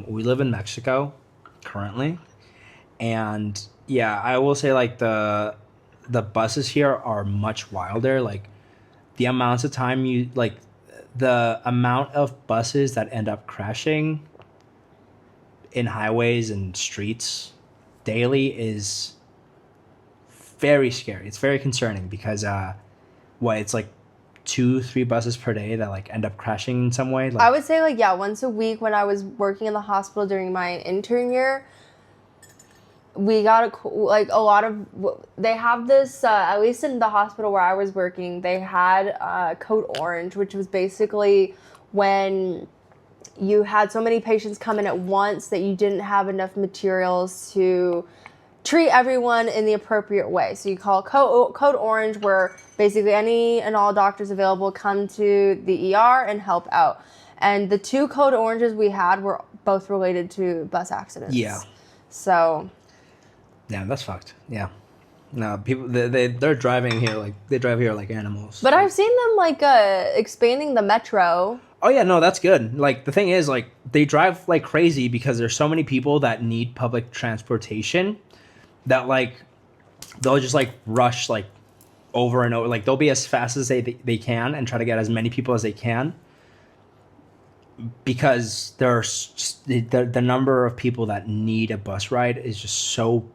we live in Mexico currently, and yeah, I will say like the buses here are much wilder. Like the amounts of time the amount of buses that end up crashing in highways and streets daily is very scary. It's very concerning because it's like 2-3 buses per day that like end up crashing in some way. Like, I would say like, yeah, once a week when I was working in the hospital during my intern year, we got a lot of, they have this, at least in the hospital where I was working, they had Code Orange, which was basically when you had so many patients come in at once that you didn't have enough materials to treat everyone in the appropriate way. So you call Code Orange, where basically any and all doctors available come to the ER and help out. And the 2 Code Oranges we had were both related to bus accidents. Yeah. So... yeah, that's fucked. Yeah. No, people they're driving here like they drive here like animals. But I've seen them like expanding the metro. Oh yeah, no, that's good. Like the thing is like they drive like crazy because there's so many people that need public transportation that like they'll just like rush like over and over. Like they'll be as fast as they can and try to get as many people as they can. Because there's just the number of people that need a bus ride is just so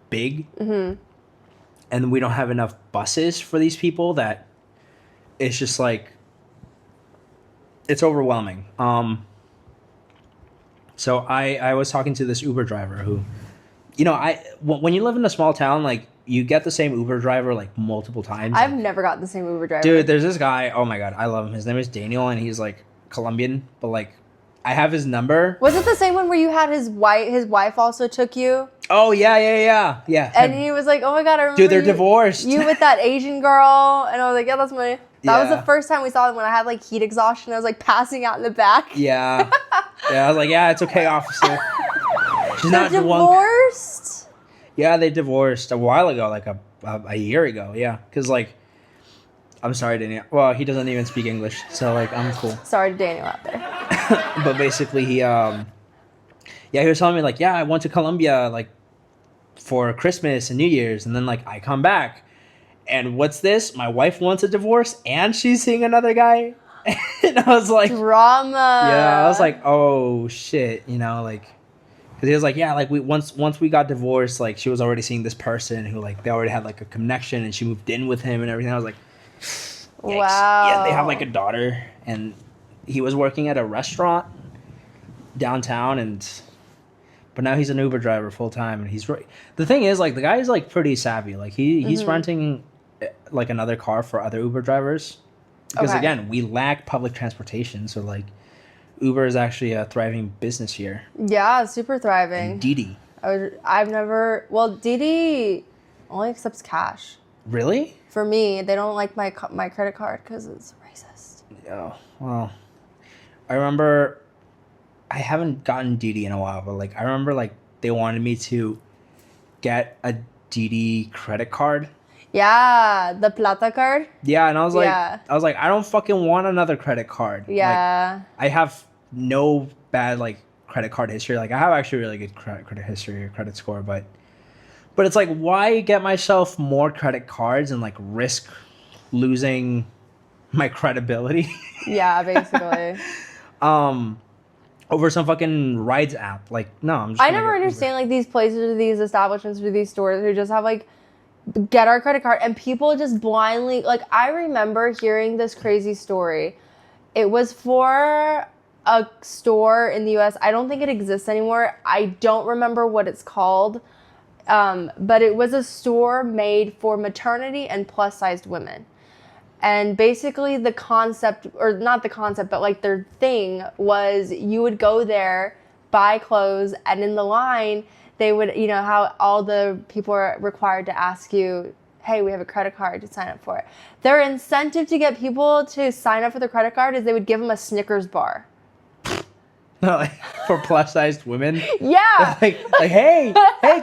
big, and we don't have enough buses for these people that it's just like it's overwhelming. So I was talking to this Uber driver who, when you live in a small town, like you get the same Uber driver like multiple times. I've never got the same Uber driver. Dude, there's this guy. Oh my god, I love him. His name is Daniel, and he's like Colombian, but like I have his number. Was it the same one where you had his wife also took you? Oh yeah. And he was like, "Oh my god, I remember." Dude, they're divorced. You with that Asian girl, and I was like, "Yeah, that's my." That was Yeah. the first time we saw them when I had like heat exhaustion. I was like passing out in the back. Yeah. I was like, yeah, it's okay, officer. She's They're not the one. divorced. Yeah, they divorced a while ago, like a year ago. Yeah, because like, I'm sorry, Daniel. Well, he doesn't even speak English, so like, I'm cool. Sorry to Daniel out there. But basically, he was telling me like, yeah, I went to Colombia like for Christmas and New Year's, and then like I come back, and what's this? My wife wants a divorce, and she's seeing another guy. And I was like, Drama. yeah, I was like, oh shit, like, because he was like, yeah, like once we got divorced, like she was already seeing this person who like they already had like a connection, and she moved in with him and everything. I was like, yikes. Wow. Yeah, they have like a daughter, and he was working at a restaurant downtown, but now he's an Uber driver full time, and the thing is like the guy is like pretty savvy, like he's renting like another car for other Uber drivers. Because Okay. again, we lack public transportation, so like Uber is actually a thriving business here. Yeah, super thriving. And Didi. I've never. Well, Didi only accepts cash. Really? For me, they don't like my credit card because it's racist. Oh, well, I remember I haven't gotten Didi in a while, but like I remember like they wanted me to get a Didi credit card. Yeah, the Plata card. Yeah, and I was like, Yeah. I don't fucking want another credit card. Yeah. Like, I have no bad like credit card history. Like I have actually really good credit history or credit score, but it's like why get myself more credit cards and like risk losing my credibility? Yeah, basically. Over some fucking rides app. Like no, I'm just I gonna never get understand like these places or these establishments or these stores who just have like get our credit card and people just blindly like I remember hearing this crazy story. It was for a store in the US. I don't think it exists anymore. I don't remember what it's called. But it was a store made for maternity and plus sized women. And basically the concept, or not the concept, but like their thing was you would go there, buy clothes, and in the line, they would, you know, how all the people are required to ask you, hey, we have a credit card to sign up for it. Their incentive to get people to sign up for the credit card is they would give them a Snickers bar. No, like for plus sized women. Yeah. like hey,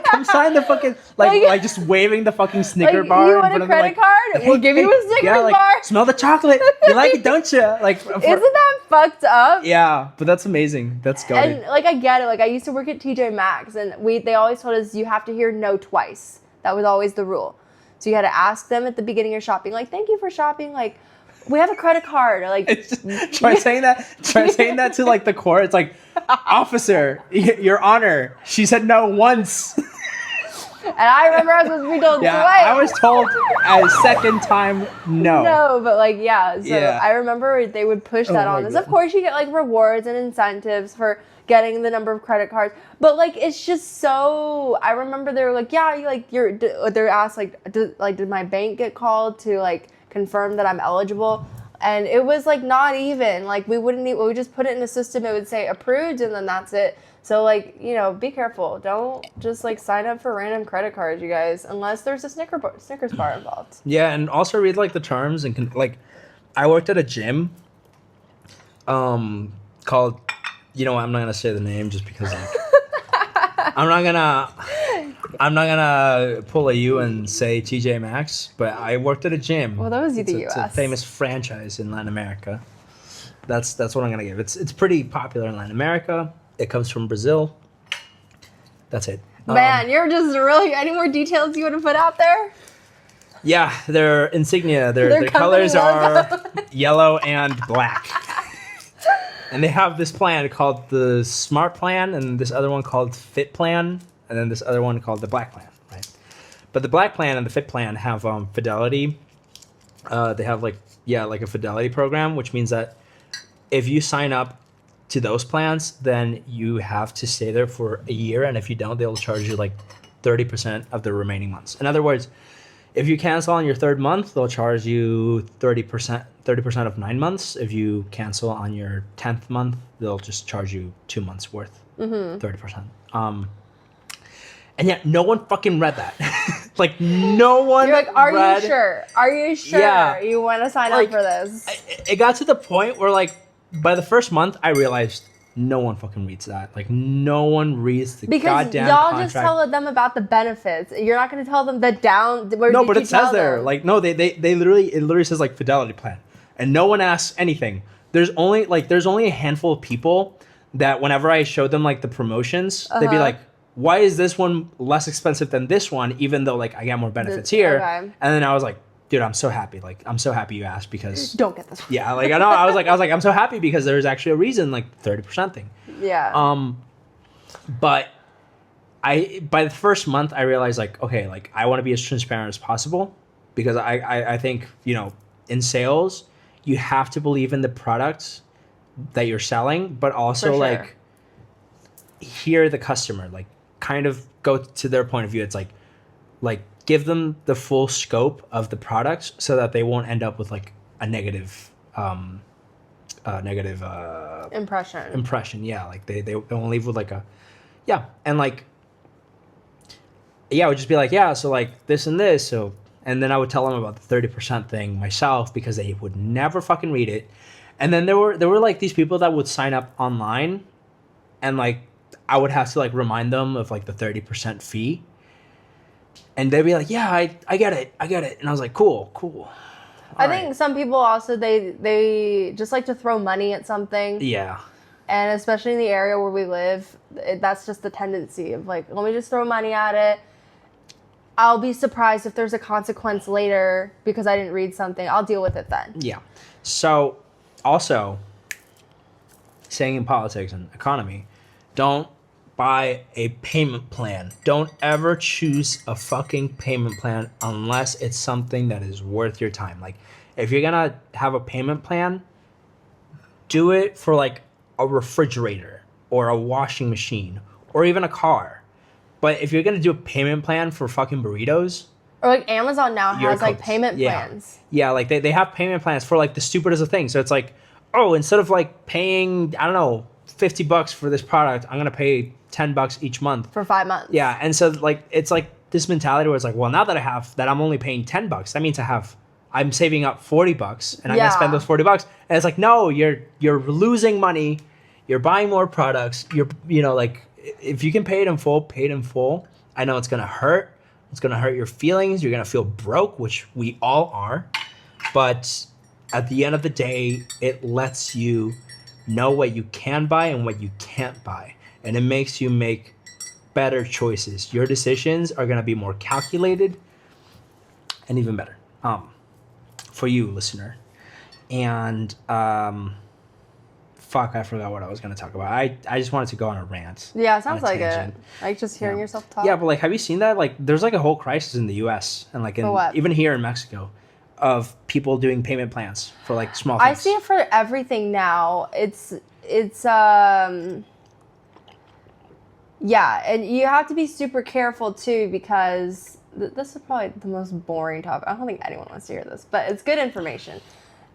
come sign the fucking like just waving the fucking Snicker like, bar. You in want front a of them, credit card? We'll give you a Snickers bar. Smell the chocolate. You like it, don't you? Like, Isn't that fucked up? Yeah, but that's amazing. That's goated. And like I get it. Like I used to work at TJ Maxx, and they always told us you have to hear no twice. That was always the rule. So you had to ask them at the beginning of shopping, like, thank you for shopping. Like, we have a credit card. Or, like, try saying that to like the court. It's like, officer, your honor. She said no once. And I remember I was supposed to be told twice. I was told a second time no. No, but like So Yeah. I remember they would push that on us. Of course, you get like rewards and incentives for getting the number of credit cards, but like it's just so. I remember they were like, yeah, they're asked like, did my bank get called to like confirm that I'm eligible? And it was like not even like we would just put it in a system. It would say approved, and then that's it. So like be careful. Don't just like sign up for random credit cards, you guys, unless there's a Snickers bar involved. Yeah, and also read like the terms and like, I worked at a gym, called, I'm not gonna say the name just because like, I'm not gonna pull a U and say TJ Maxx, but I worked at a gym. Well, that was the It's a US. famous franchise in Latin America. That's what I'm gonna give. It's pretty popular in Latin America. It comes from Brazil. That's it. Man, you're just really. Any more details you want to put out there? Yeah, their insignia, their colors are yellow and black. And they have this plan called the Smart Plan, and this other one called Fit Plan, and then this other one called the Black Plan, right? But the Black Plan and the Fit Plan have fidelity. They have like a fidelity program, which means that if you sign up to those plans, then you have to stay there for a year, and if you don't, they'll charge you like 30% of the remaining months. In other words, if you cancel on your third month, they'll charge you 30% of 9 months. If you cancel on your 10th month, they'll just charge you 2 months worth, 30%. And yet, no one fucking read that. Like, no one. You're like, are read, you sure? Are you sure Yeah. you want to sign Like, up for this? It got to the point where, like, by the first month, I realized no one fucking reads that. Like, no one reads the Because goddamn y'all contract. just tell them about the benefits. You're not going to tell them the down. No, but it says there. Like, no, they literally, it literally says, like, fidelity plan. And no one asks anything. There's only a handful of people that whenever I showed them, like, the promotions, they'd be like, why is this one less expensive than this one, even though, like, I get more benefits here? Okay. And then I was like, dude, I'm so happy. Like, I'm so happy you asked because... Don't get this one. Yeah, like, I know. I was like, I'm so happy because there's actually a reason, like, 30% thing. Yeah. But by the first month, I realized, like, okay, like, I want to be as transparent as possible because I think, in sales, you have to believe in the products that you're selling, but also, For sure. like, hear the customer, like, kind of go to their point of view. It's like give them the full scope of the products so that they won't end up with, like, a negative negative impression. Yeah, like they don't leave with like a yeah, and like yeah, I would just be like, yeah, so like this and this, so and then I would tell them about the 30% thing myself because they would never fucking read it. And then there were like these people that would sign up online and like I would have to like remind them of like the 30% fee. And they'd be like, yeah, I get it. And I was like, cool. I think some people also they just like to throw money at something. Yeah. And especially in the area where we live, that's just the tendency of like, let me just throw money at it. I'll be surprised if there's a consequence later because I didn't read something. I'll deal with it then. Yeah. So also saying in politics and economy, don't buy a payment plan. Don't ever choose a fucking payment plan unless it's something that is worth your time. Like if you're gonna have a payment plan, do it for like a refrigerator or a washing machine or even a car. But if you're gonna do a payment plan for fucking burritos, or like Amazon now has like payment plans. Yeah, like they have payment plans for like the stupidest of things. So it's like, oh, instead of like paying, I don't know, $50 for this product, I'm gonna pay $10 each month for 5 months. Yeah, and so like it's like this mentality where it's like, well, now that I'm only paying $10, that means I'm saving up $40 and I'm gonna spend those $40. And it's like, no, you're losing money. You're buying more products. Like if you can pay it in full, pay it in full. I know it's gonna hurt. It's gonna hurt your feelings. You're gonna feel broke, which we all are. But at the end of the day, it lets you know what you can buy and what you can't buy. And it makes you make better choices. Your decisions are gonna be more calculated and even better. For you, listener. And fuck, I forgot what I was gonna talk about. I just wanted to go on a rant. Yeah, it sounds like it. Like just hearing yourself talk. Yeah, but like, have you seen that? Like, there's like a whole crisis in the U.S. and like even here in Mexico, of people doing payment plans for like small things. I see it for everything now. It's yeah, and you have to be super careful too because this is probably the most boring topic. I don't think anyone wants to hear this, but it's good information.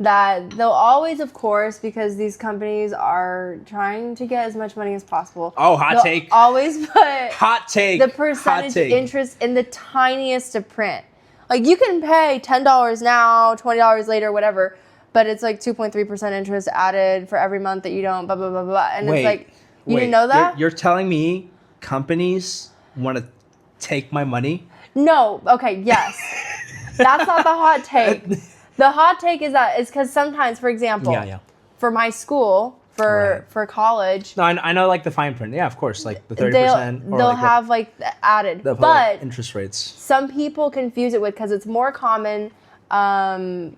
That they'll always, of course, because these companies are trying to get as much money as possible. Oh, hot take. Always put hot take. The percentage interest in the tiniest of print. Like you can pay $10 now, $20 later, whatever, but it's like 2.3% interest added for every month that you don't, blah, blah, blah, blah. And it's like, you didn't know that? You're telling me companies want to take my money? No. Okay, yes. That's not the hot take. The hot take is that it's because sometimes, for example, for my school, for college. No, I know like the fine print. Yeah, of course, like the 30%. They'll like have like added, but like interest rates. Some people confuse it with because it's more common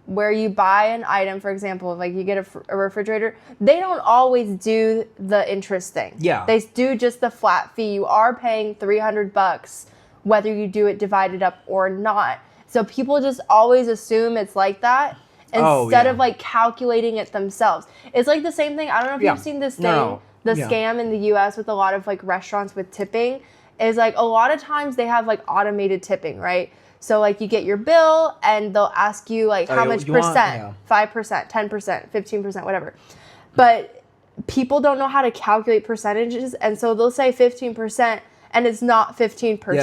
where you buy an item, for example, like you get a refrigerator. They don't always do the interest thing. Yeah, they do just the flat fee. You are paying $300 whether you do it divided up or not. So people just always assume it's like that instead of like calculating it themselves. It's like the same thing. I don't know if you've seen this thing, scam in the US with a lot of like restaurants with tipping is like a lot of times they have like automated tipping, right? So like you get your bill and they'll ask you like how much percent, 5%, 10%, 15%, whatever. But people don't know how to calculate percentages. And so they'll say 15% and it's not 15%. Yeah,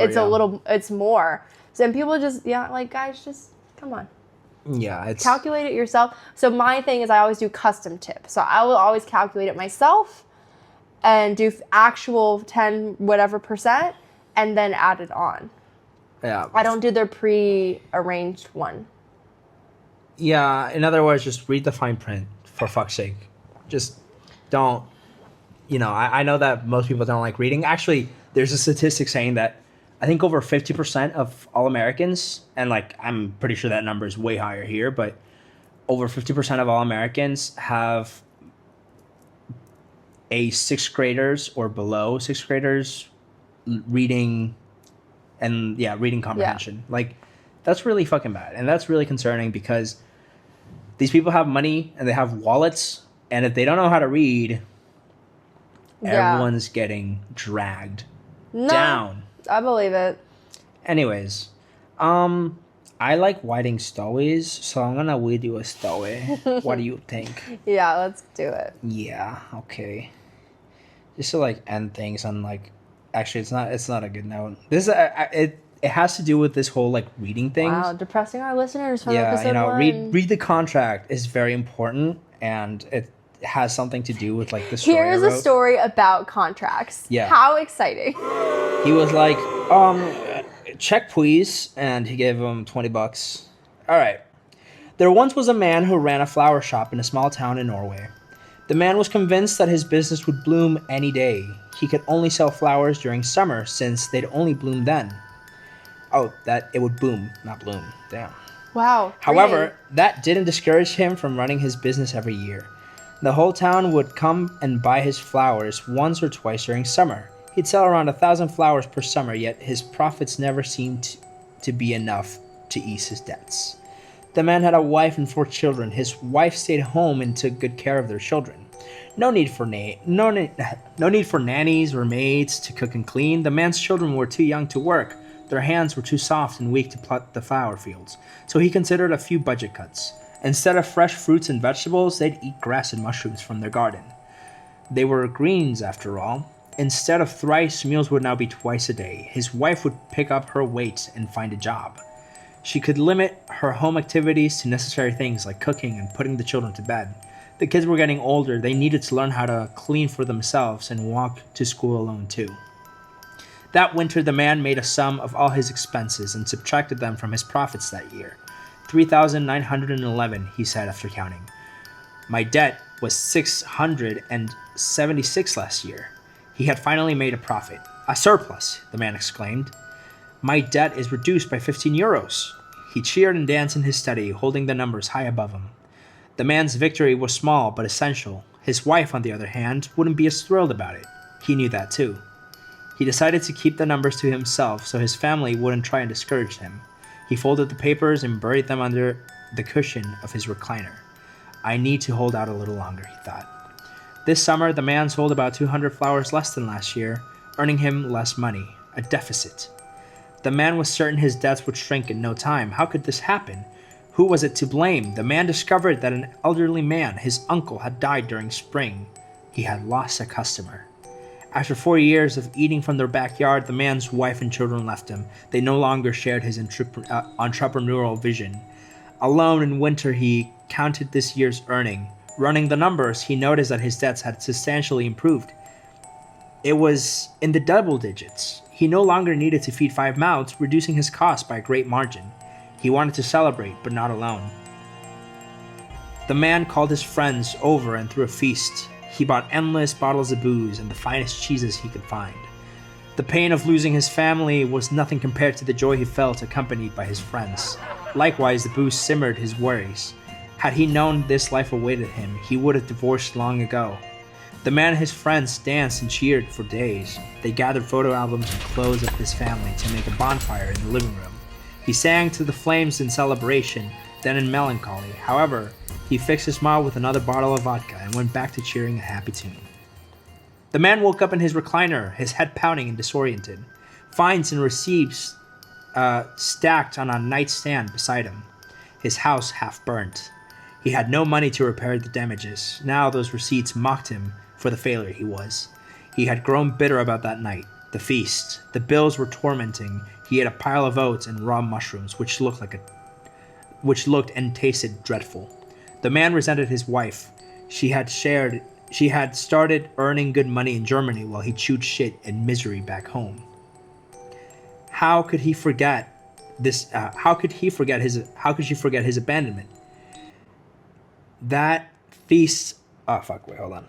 it's a little over, it's more. And people just, like, guys, just come on. Yeah, it's... Calculate it yourself. So my thing is I always do custom tip. So I will always calculate it myself and do actual 10 whatever percent and then add it on. Yeah. I don't do their pre-arranged one. Yeah, in other words, just read the fine print, for fuck's sake. Just don't, I know that most people don't like reading. Actually, there's a statistic saying that I think over 50% of all Americans, and like I'm pretty sure that number is way higher here, but over 50% of all Americans have a 6th graders or below 6th graders reading comprehension. Yeah. Like that's really fucking bad. And that's really concerning because these people have money and they have wallets, and if they don't know how to read, everyone's getting dragged down. I believe it. Anyways, I like whiting stowies, so I'm gonna read you a story. What do you think? Yeah, let's do it. Yeah, okay. Just to like end things on like, actually, it's not a good note. It has to do with this whole like reading things. Wow, depressing our listeners from Yeah, episode one. read the contract is very important, and it has something to do with like the story. Here's a story about contracts. Yeah. How exciting. He was like, check please, and he gave him $20. All right. There once was a man who ran a flower shop in a small town in Norway. The man was convinced that his business would bloom any day. He could only sell flowers during summer since they'd only bloom then. Oh, that it would boom, not bloom. Damn. Wow. However, that didn't discourage him from running his business every year. The whole town would come and buy his flowers once or twice during summer. He'd sell around 1,000 flowers per summer, yet his profits never seemed to be enough to ease his debts. The man had a wife and 4 children. His wife stayed home and took good care of their children. No need for nannies or maids to cook and clean. The man's children were too young to work. Their hands were too soft and weak to plough the flower fields, so he considered a few budget cuts. Instead of fresh fruits and vegetables, they'd eat grass and mushrooms from their garden. They were greens, after all. Instead of thrice, meals would now be twice a day. His wife would pick up her weight and find a job. She could limit her home activities to necessary things like cooking and putting the children to bed. The kids were getting older. They needed to learn how to clean for themselves and walk to school alone too. That winter, the man made a sum of all his expenses and subtracted them from his profits that year. 3,911, he said after counting. My debt was 676 last year. He had finally made a profit. A surplus, the man exclaimed. My debt is reduced by 15 euros. He cheered and danced in his study, holding the numbers high above him. The man's victory was small but essential. His wife, on the other hand, wouldn't be as thrilled about it. He knew that too. He decided to keep the numbers to himself so his family wouldn't try and discourage him. He folded the papers and buried them under the cushion of his recliner. I need to hold out a little longer, he thought. This summer, the man sold about 200 flowers less than last year, earning him less money, a deficit. The man was certain his debts would shrink in no time. How could this happen? Who was it to blame? The man discovered that an elderly man, his uncle, had died during spring. He had lost a customer. After 4 years of eating from their backyard, the man's wife and children left him. They no longer shared his entrepreneurial vision. Alone in winter, he counted this year's earning. Running the numbers, he noticed that his debts had substantially improved. It was in the double digits. He no longer needed to feed 5 mouths, reducing his costs by a great margin. He wanted to celebrate, but not alone. The man called his friends over and threw a feast. He bought endless bottles of booze and the finest cheeses he could find. The pain of losing his family was nothing compared to the joy he felt accompanied by his friends. Likewise, the booze simmered his worries. Had he known this life awaited him, he would have divorced long ago. The man and his friends danced and cheered for days. They gathered photo albums and clothes of his family to make a bonfire in the living room. He sang to the flames in celebration, then in melancholy. However, he fixed his smile with another bottle of vodka and went back to cheering a happy tune. The man woke up in his recliner, his head pounding and disoriented. Fines and receipts stacked on a nightstand beside him. His house half burnt. He had no money to repair the damages. Now those receipts mocked him for the failure he was. He had grown bitter about that night, the feast. The bills were tormenting. He ate a pile of oats and raw mushrooms, which looked and tasted dreadful. The man resented his wife. She had started earning good money in Germany while he chewed shit in misery back home. How could she forget his abandonment? That feast. Oh fuck! Wait, hold on.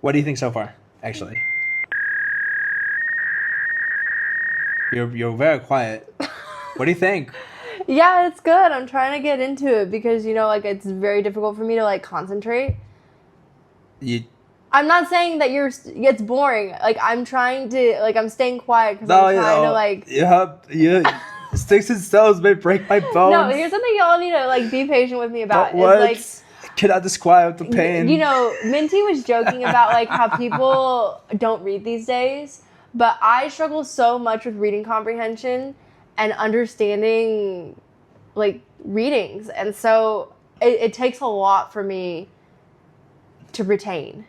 What do you think so far? Actually, you're very quiet. What do you think? Yeah, it's good. I'm trying to get into it because, like, it's very difficult for me to, like, concentrate. I'm not saying that it's boring. Like, I'm trying to, like, I'm staying quiet because I'm trying to, like... Yeah, sticks and stones may break my bones. No, here's something y'all need to, like, be patient with me about. But what? Is, like, cannot describe the pain. Minty was joking about, like, how people don't read these days. But I struggle so much with reading comprehension. and understanding like readings. And so it takes a lot for me to retain.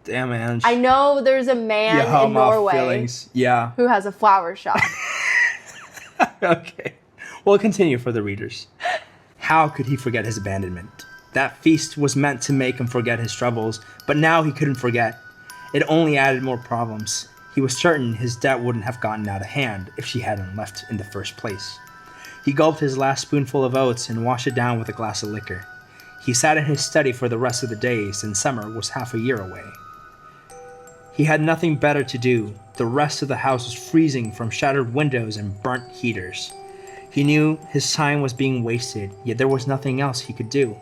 Damn, man. I know there's a man in Norway who has a flower shop. Okay. We'll continue for the readers. How could he forget his abandonment? That feast was meant to make him forget his troubles, but now he couldn't forget. It only added more problems. He was certain his debt wouldn't have gotten out of hand if she hadn't left in the first place. He gulped his last spoonful of oats and washed it down with a glass of liquor. He sat in his study for the rest of the day, since summer was half a year away. He had nothing better to do. The rest of the house was freezing from shattered windows and burnt heaters. He knew his time was being wasted, yet there was nothing else he could do.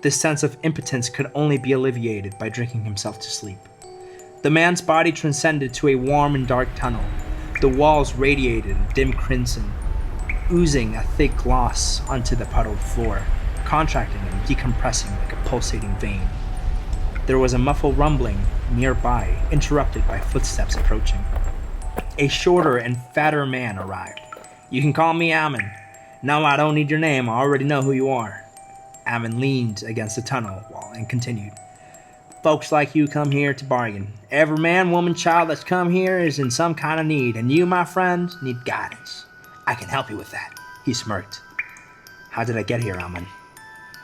This sense of impotence could only be alleviated by drinking himself to sleep. The man's body transcended to a warm and dark tunnel. The walls radiated a dim crimson, oozing a thick gloss onto the puddled floor, contracting and decompressing like a pulsating vein. There was a muffled rumbling nearby, interrupted by footsteps approaching. A shorter and fatter man arrived. "You can call me Ammon. No, I don't need your name. I already know who you are." Ammon leaned against the tunnel wall and continued. "Folks like you come here to bargain. Every man, woman, child that's come here is in some kind of need, and you, my friend, need guidance. I can help you with that." He smirked. "How did I get here, Ammon?"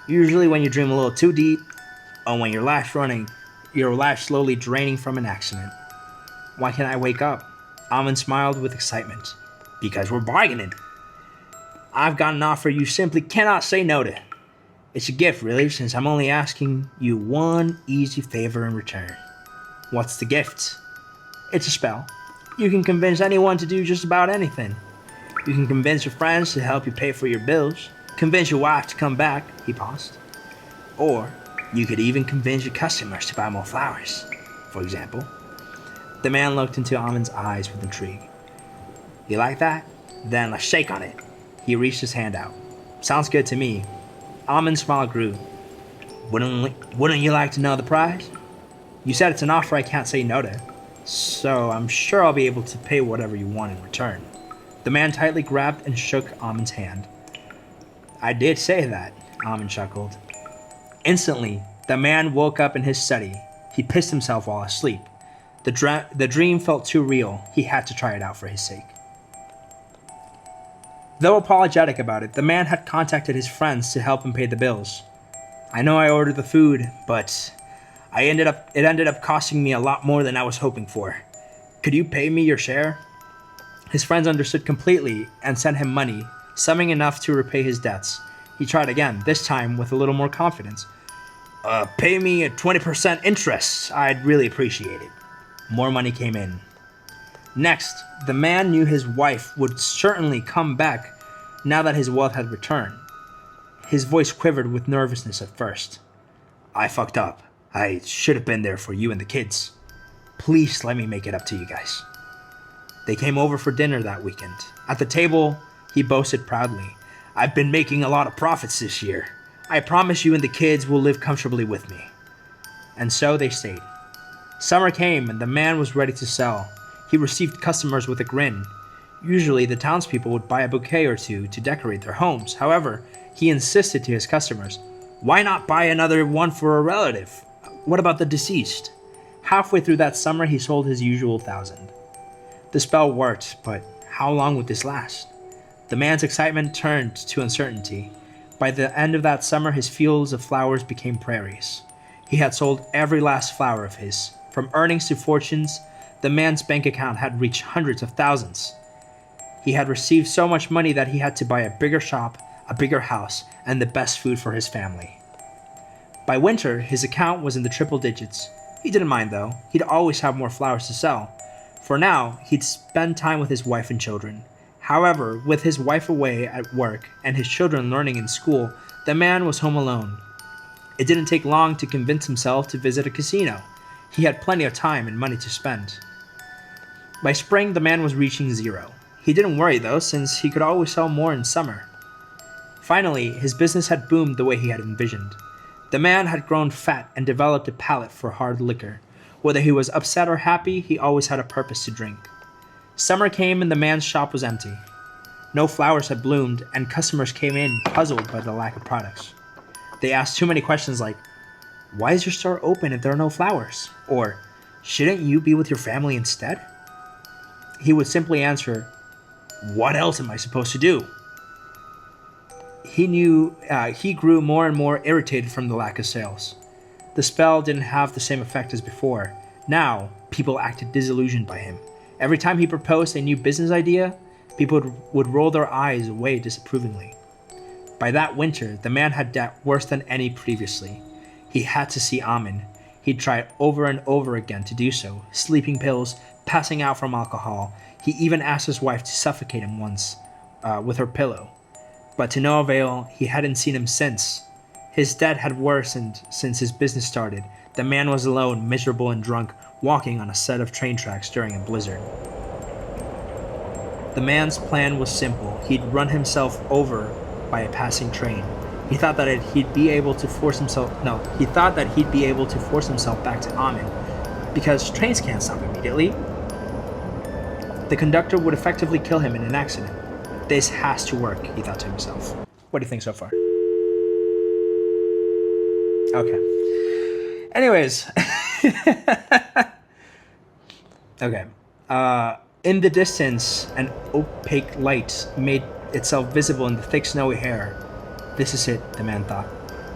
"Usually when you dream a little too deep, or when your life slowly draining from an accident." "Why can't I wake up?" Ammon smiled with excitement. "Because we're bargaining. I've got an offer you simply cannot say no to. It's a gift, really, since I'm only asking you one easy favor in return." "What's the gift?" "It's a spell. You can convince anyone to do just about anything. You can convince your friends to help you pay for your bills, convince your wife to come back," he paused. "Or you could even convince your customers to buy more flowers, for example." The man looked into Ammon's eyes with intrigue. "You like that? Then let's shake on it." He reached his hand out. "Sounds good to me." Ammon's smile grew. Wouldn't you like to know the price?" "You said it's an offer I can't say no to, so I'm sure I'll be able to pay whatever you want in return." The man tightly grabbed and shook Ammon's hand. "I did say that," Ammon chuckled. Instantly, the man woke up in his study. He pissed himself while asleep. The dream felt too real. He had to try it out for his sake. Though apologetic about it, the man had contacted his friends to help him pay the bills. "I know I ordered the food, but it ended up costing me a lot more than I was hoping for. Could you pay me your share?" His friends understood completely and sent him money, summing enough to repay his debts. He tried again, this time with a little more confidence. "Pay me a 20% interest. I'd really appreciate it." More money came in. Next, the man knew his wife would certainly come back now that his wealth had returned. His voice quivered with nervousness at first. "I fucked up. I should have been there for you and the kids. Please let me make it up to you guys." They came over for dinner that weekend. At the table, he boasted proudly, "I've been making a lot of profits this year. I promise you and the kids will live comfortably with me." And so they stayed. Summer came and the man was ready to sell. He received customers with a grin. Usually, the townspeople would buy a bouquet or two to decorate their homes. However, he insisted to his customers, "Why not buy another one for a relative? What about the deceased?" Halfway through that summer, he sold his usual 1,000. The spell worked, but how long would this last? The man's excitement turned to uncertainty. By the end of that summer, his fields of flowers became prairies. He had sold every last flower of his. From earnings to fortunes, the man's bank account had reached hundreds of thousands. He had received so much money that he had to buy a bigger shop, a bigger house, and the best food for his family. By winter, his account was in the triple digits. He didn't mind though. He'd always have more flowers to sell. For now, he'd spend time with his wife and children. However, with his wife away at work and his children learning in school, the man was home alone. It didn't take long to convince himself to visit a casino. He had plenty of time and money to spend. By spring, the man was reaching zero. He didn't worry though, since he could always sell more in summer. Finally, his business had boomed the way he had envisioned. The man had grown fat and developed a palate for hard liquor. Whether he was upset or happy, he always had a purpose to drink. Summer came and the man's shop was empty. No flowers had bloomed, and customers came in puzzled by the lack of products. They asked too many questions like, "Why is your store open if there are no flowers?" Or, "Shouldn't you be with your family instead?" He would simply answer, "What else am I supposed to do?" He grew more and more irritated from the lack of sales. The spell didn't have the same effect as before. Now, people acted disillusioned by him. Every time he proposed a new business idea, people would roll their eyes away disapprovingly. By that winter, the man had debt worse than any previously. He had to see Amin. He tried over and over again to do so, sleeping pills, passing out from alcohol. He even asked his wife to suffocate him once with her pillow. But to no avail, he hadn't seen him since. His debt had worsened since his business started. The man was alone, miserable and drunk, walking on a set of train tracks during a blizzard. The man's plan was simple. He'd run himself over by a passing train. He thought that he'd be able to force himself back to Amin, because trains can't stop immediately. The conductor would effectively kill him in an accident. This has to work, he thought to himself. What do you think so far? Okay. Anyways. Okay. In the distance, an opaque light made itself visible in the thick snowy air. This is it, the man thought.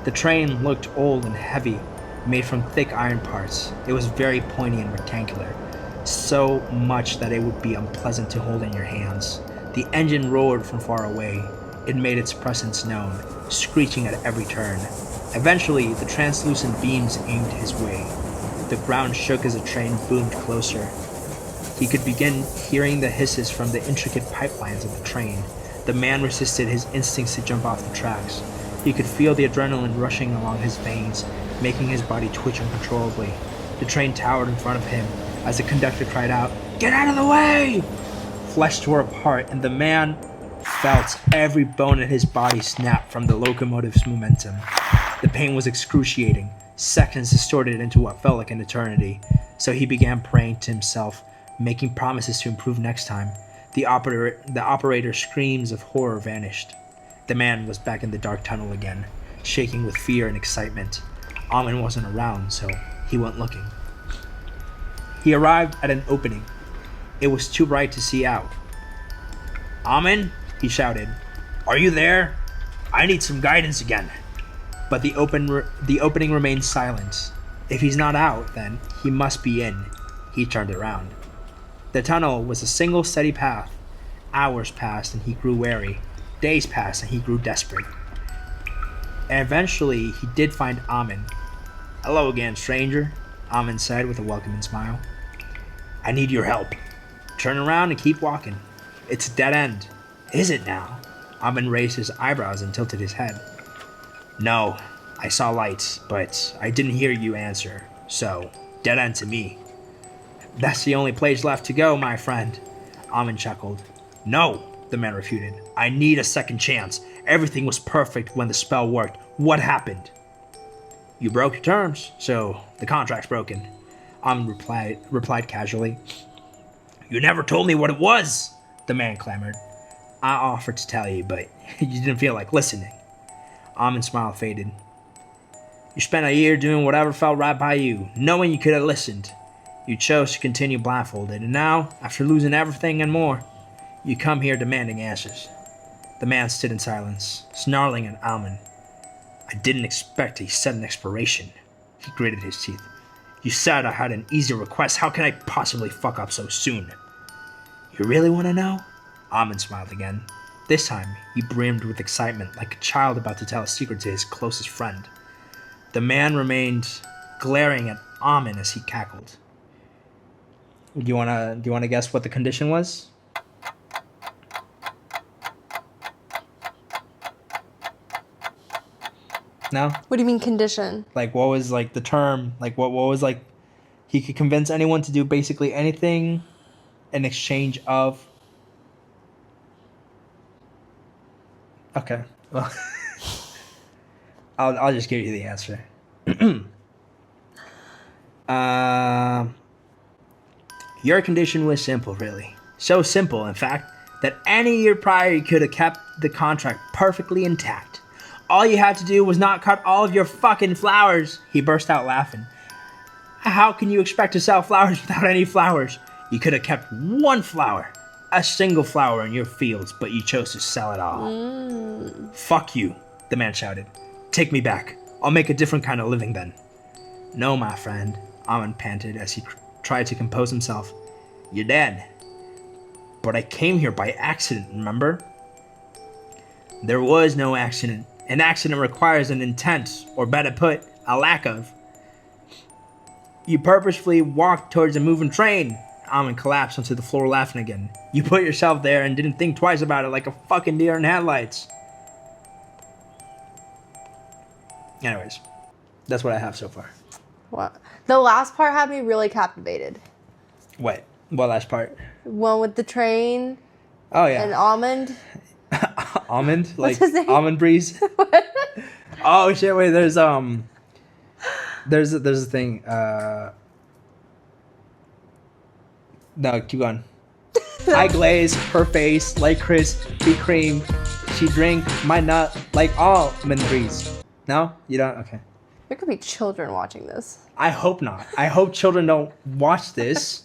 The train looked old and heavy, made from thick iron parts. It was very pointy and rectangular, so much that it would be unpleasant to hold in your hands. The engine roared from far away. It made its presence known, screeching at every turn. Eventually, the translucent beams aimed his way. The ground shook as the train boomed closer. He could begin hearing the hisses from the intricate pipelines of the train. The man resisted his instincts to jump off the tracks. He could feel the adrenaline rushing along his veins, making his body twitch uncontrollably. The train towered in front of him as the conductor cried out, "Get out of the way!" Flesh tore apart, and the man felt every bone in his body snap from the locomotive's momentum. The pain was excruciating, seconds distorted into what felt like an eternity. So he began praying to himself, making promises to improve next time. The operator's screams of horror vanished. The man was back in the dark tunnel again, shaking with fear and excitement. Amin wasn't around, so he went looking. He arrived at an opening. It was too bright to see out. "Amin," he shouted. "Are you there? I need some guidance again." But the opening remained silent. If he's not out, then he must be in. He turned around. The tunnel was a single steady path. Hours passed and he grew wary. Days passed and he grew desperate. And eventually, he did find Amin. "Hello again, stranger," Amin said with a welcoming smile. "I need your help. Turn around and keep walking. It's a dead end." "Is it now?" Amin raised his eyebrows and tilted his head. "No, I saw lights, but I didn't hear you answer, so dead end to me." "That's the only place left to go, my friend," Amin chuckled. "No," the man refuted. "I need a second chance. Everything was perfect when the spell worked. What happened?" "You broke your terms, so the contract's broken," Amin replied casually. "You never told me what it was," the man clamored. "I offered to tell you, but you didn't feel like listening." Amin's smile faded. "You spent a year doing whatever felt right by you, knowing you could have listened. You chose to continue blindfolded, and now, after losing everything and more, you come here demanding answers." The man stood in silence, snarling at Amin. "I didn't expect a sudden expiration," he gritted his teeth. "You said I had an easy request. How can I possibly fuck up so soon?" "You really want to know?" Amin smiled again. This time, he brimmed with excitement, like a child about to tell a secret to his closest friend. The man remained glaring at Amin as he cackled. Do you wanna guess what the condition was? No? What do you mean condition? Like, what was like the term? Like, what was like? He could convince anyone to do basically anything in exchange of. Okay, well, I'll just give you the answer. Your condition was simple, really. So simple, in fact, that any year prior you could have kept the contract perfectly intact. All you had to do was not cut all of your fucking flowers. He burst out laughing. How can you expect to sell flowers without any flowers? You could have kept one flower, a single flower in your fields, but you chose to sell it all. Fuck you, the man shouted. Take me back. I'll make a different kind of living then. No, my friend, Amon panted as he tried to compose himself. You're dead. But I came here by accident, remember? There was no accident. An accident requires an intent, or better put, a lack of. You purposefully walked towards a moving train. Amon collapsed onto the floor laughing again. You put yourself there and didn't think twice about it like a fucking deer in headlights. Anyways, that's what I have so far. What? The last part had me really captivated. What last part? One with the train. Oh, yeah. And almond. Almond? Like his name? almond breeze? What? Oh, shit, wait, there's a thing. No, keep going. I glaze her face like Krispy Kreme. She drink my nut like almond breeze. No? You don't? Okay. There could be children watching this. I hope not. I hope children don't watch this.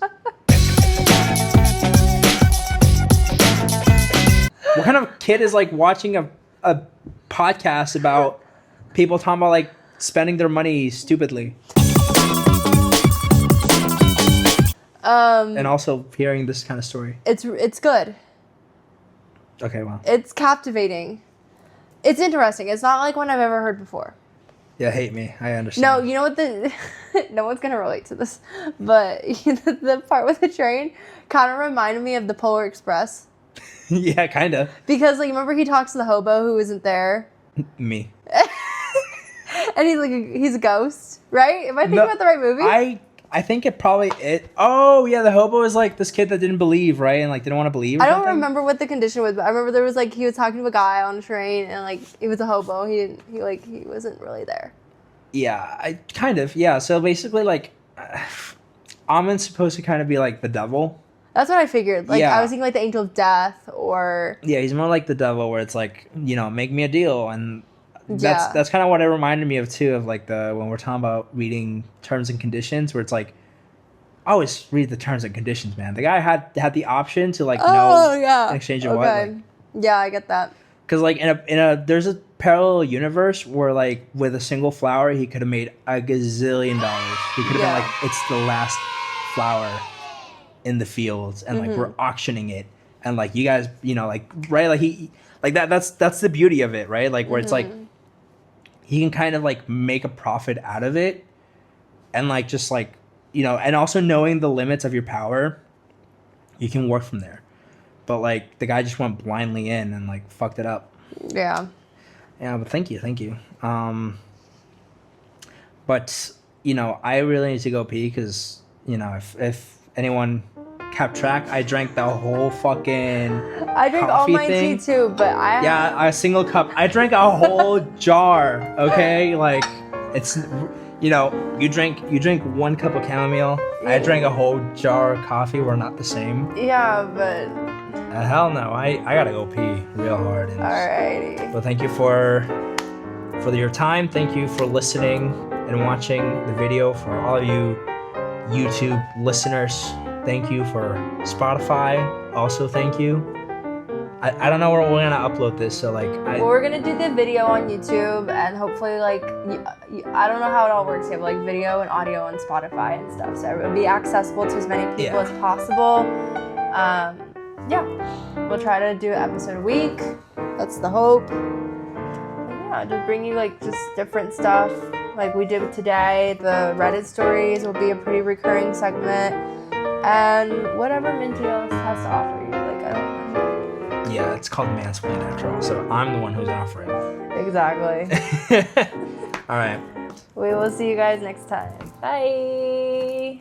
What kind of kid is like watching a podcast about people talking about like spending their money stupidly? And also hearing this kind of story. It's good. Okay, well. It's captivating. It's interesting. It's not like one I've ever heard before. Yeah, hate me. I understand. No, you know what no one's gonna relate to this, but the part with the train kind of reminded me of the Polar Express. Yeah, kind of. Because like, remember he talks to the hobo who isn't there? Me. And he's a ghost, right? Am I thinking about the right movie? I think oh yeah, the hobo is like this kid that didn't believe, right? And like didn't want to believe. I don't remember what the condition was, but I remember there was like he was talking to a guy on a train and like it was a hobo. He wasn't really there. Yeah, so basically like Amon's supposed to kind of be like the devil. That's what I figured. Like Yeah. I was thinking like the angel of death or Yeah, he's more like the devil where it's like, make me a deal, and that's kind of what it reminded me of too, of like when we're talking about reading terms and conditions, where it's like always read the terms and conditions, man. The guy had the option to like in exchange of what. Like, yeah, I get that. because like in a there's a parallel universe where like with a single flower he could have made a gazillion dollars. He could have been like, it's the last flower in the fields, and like we're auctioning it, and like you guys, like right, like he like that's the beauty of it, right? Like where it's like he can kind of like make a profit out of it, and like just like and also knowing the limits of your power, you can work from there. But like the guy just went blindly in and like fucked it up. Yeah. Yeah, but thank you. But I really need to go pee because if anyone kept track, I drank the whole fucking I drink all my tea too, but a single cup. I drank a whole jar. Okay, like it's you drink 1 cup of chamomile. I drank a whole jar of coffee. We're not the same. Yeah, but hell no. I gotta go pee real hard. Alrighty. But thank you for your time. Thank you for listening and watching the video. For all of you YouTube listeners, thank you. For Spotify, also thank you. I don't know where we're gonna upload this, so like we're gonna do the video on YouTube, and hopefully like I don't know how it all works yet, but like video and audio on Spotify and stuff, so it'll be accessible to as many people as possible. We'll try to do an episode a week. That's the hope. And just bring you like just different stuff like we did today. The Reddit stories will be a pretty recurring segment, and whatever Minty else has to offer you, like I don't know. Yeah, it's called mansplaining after all, so I'm the one who's offering. Exactly. All right. We will see you guys next time. Bye.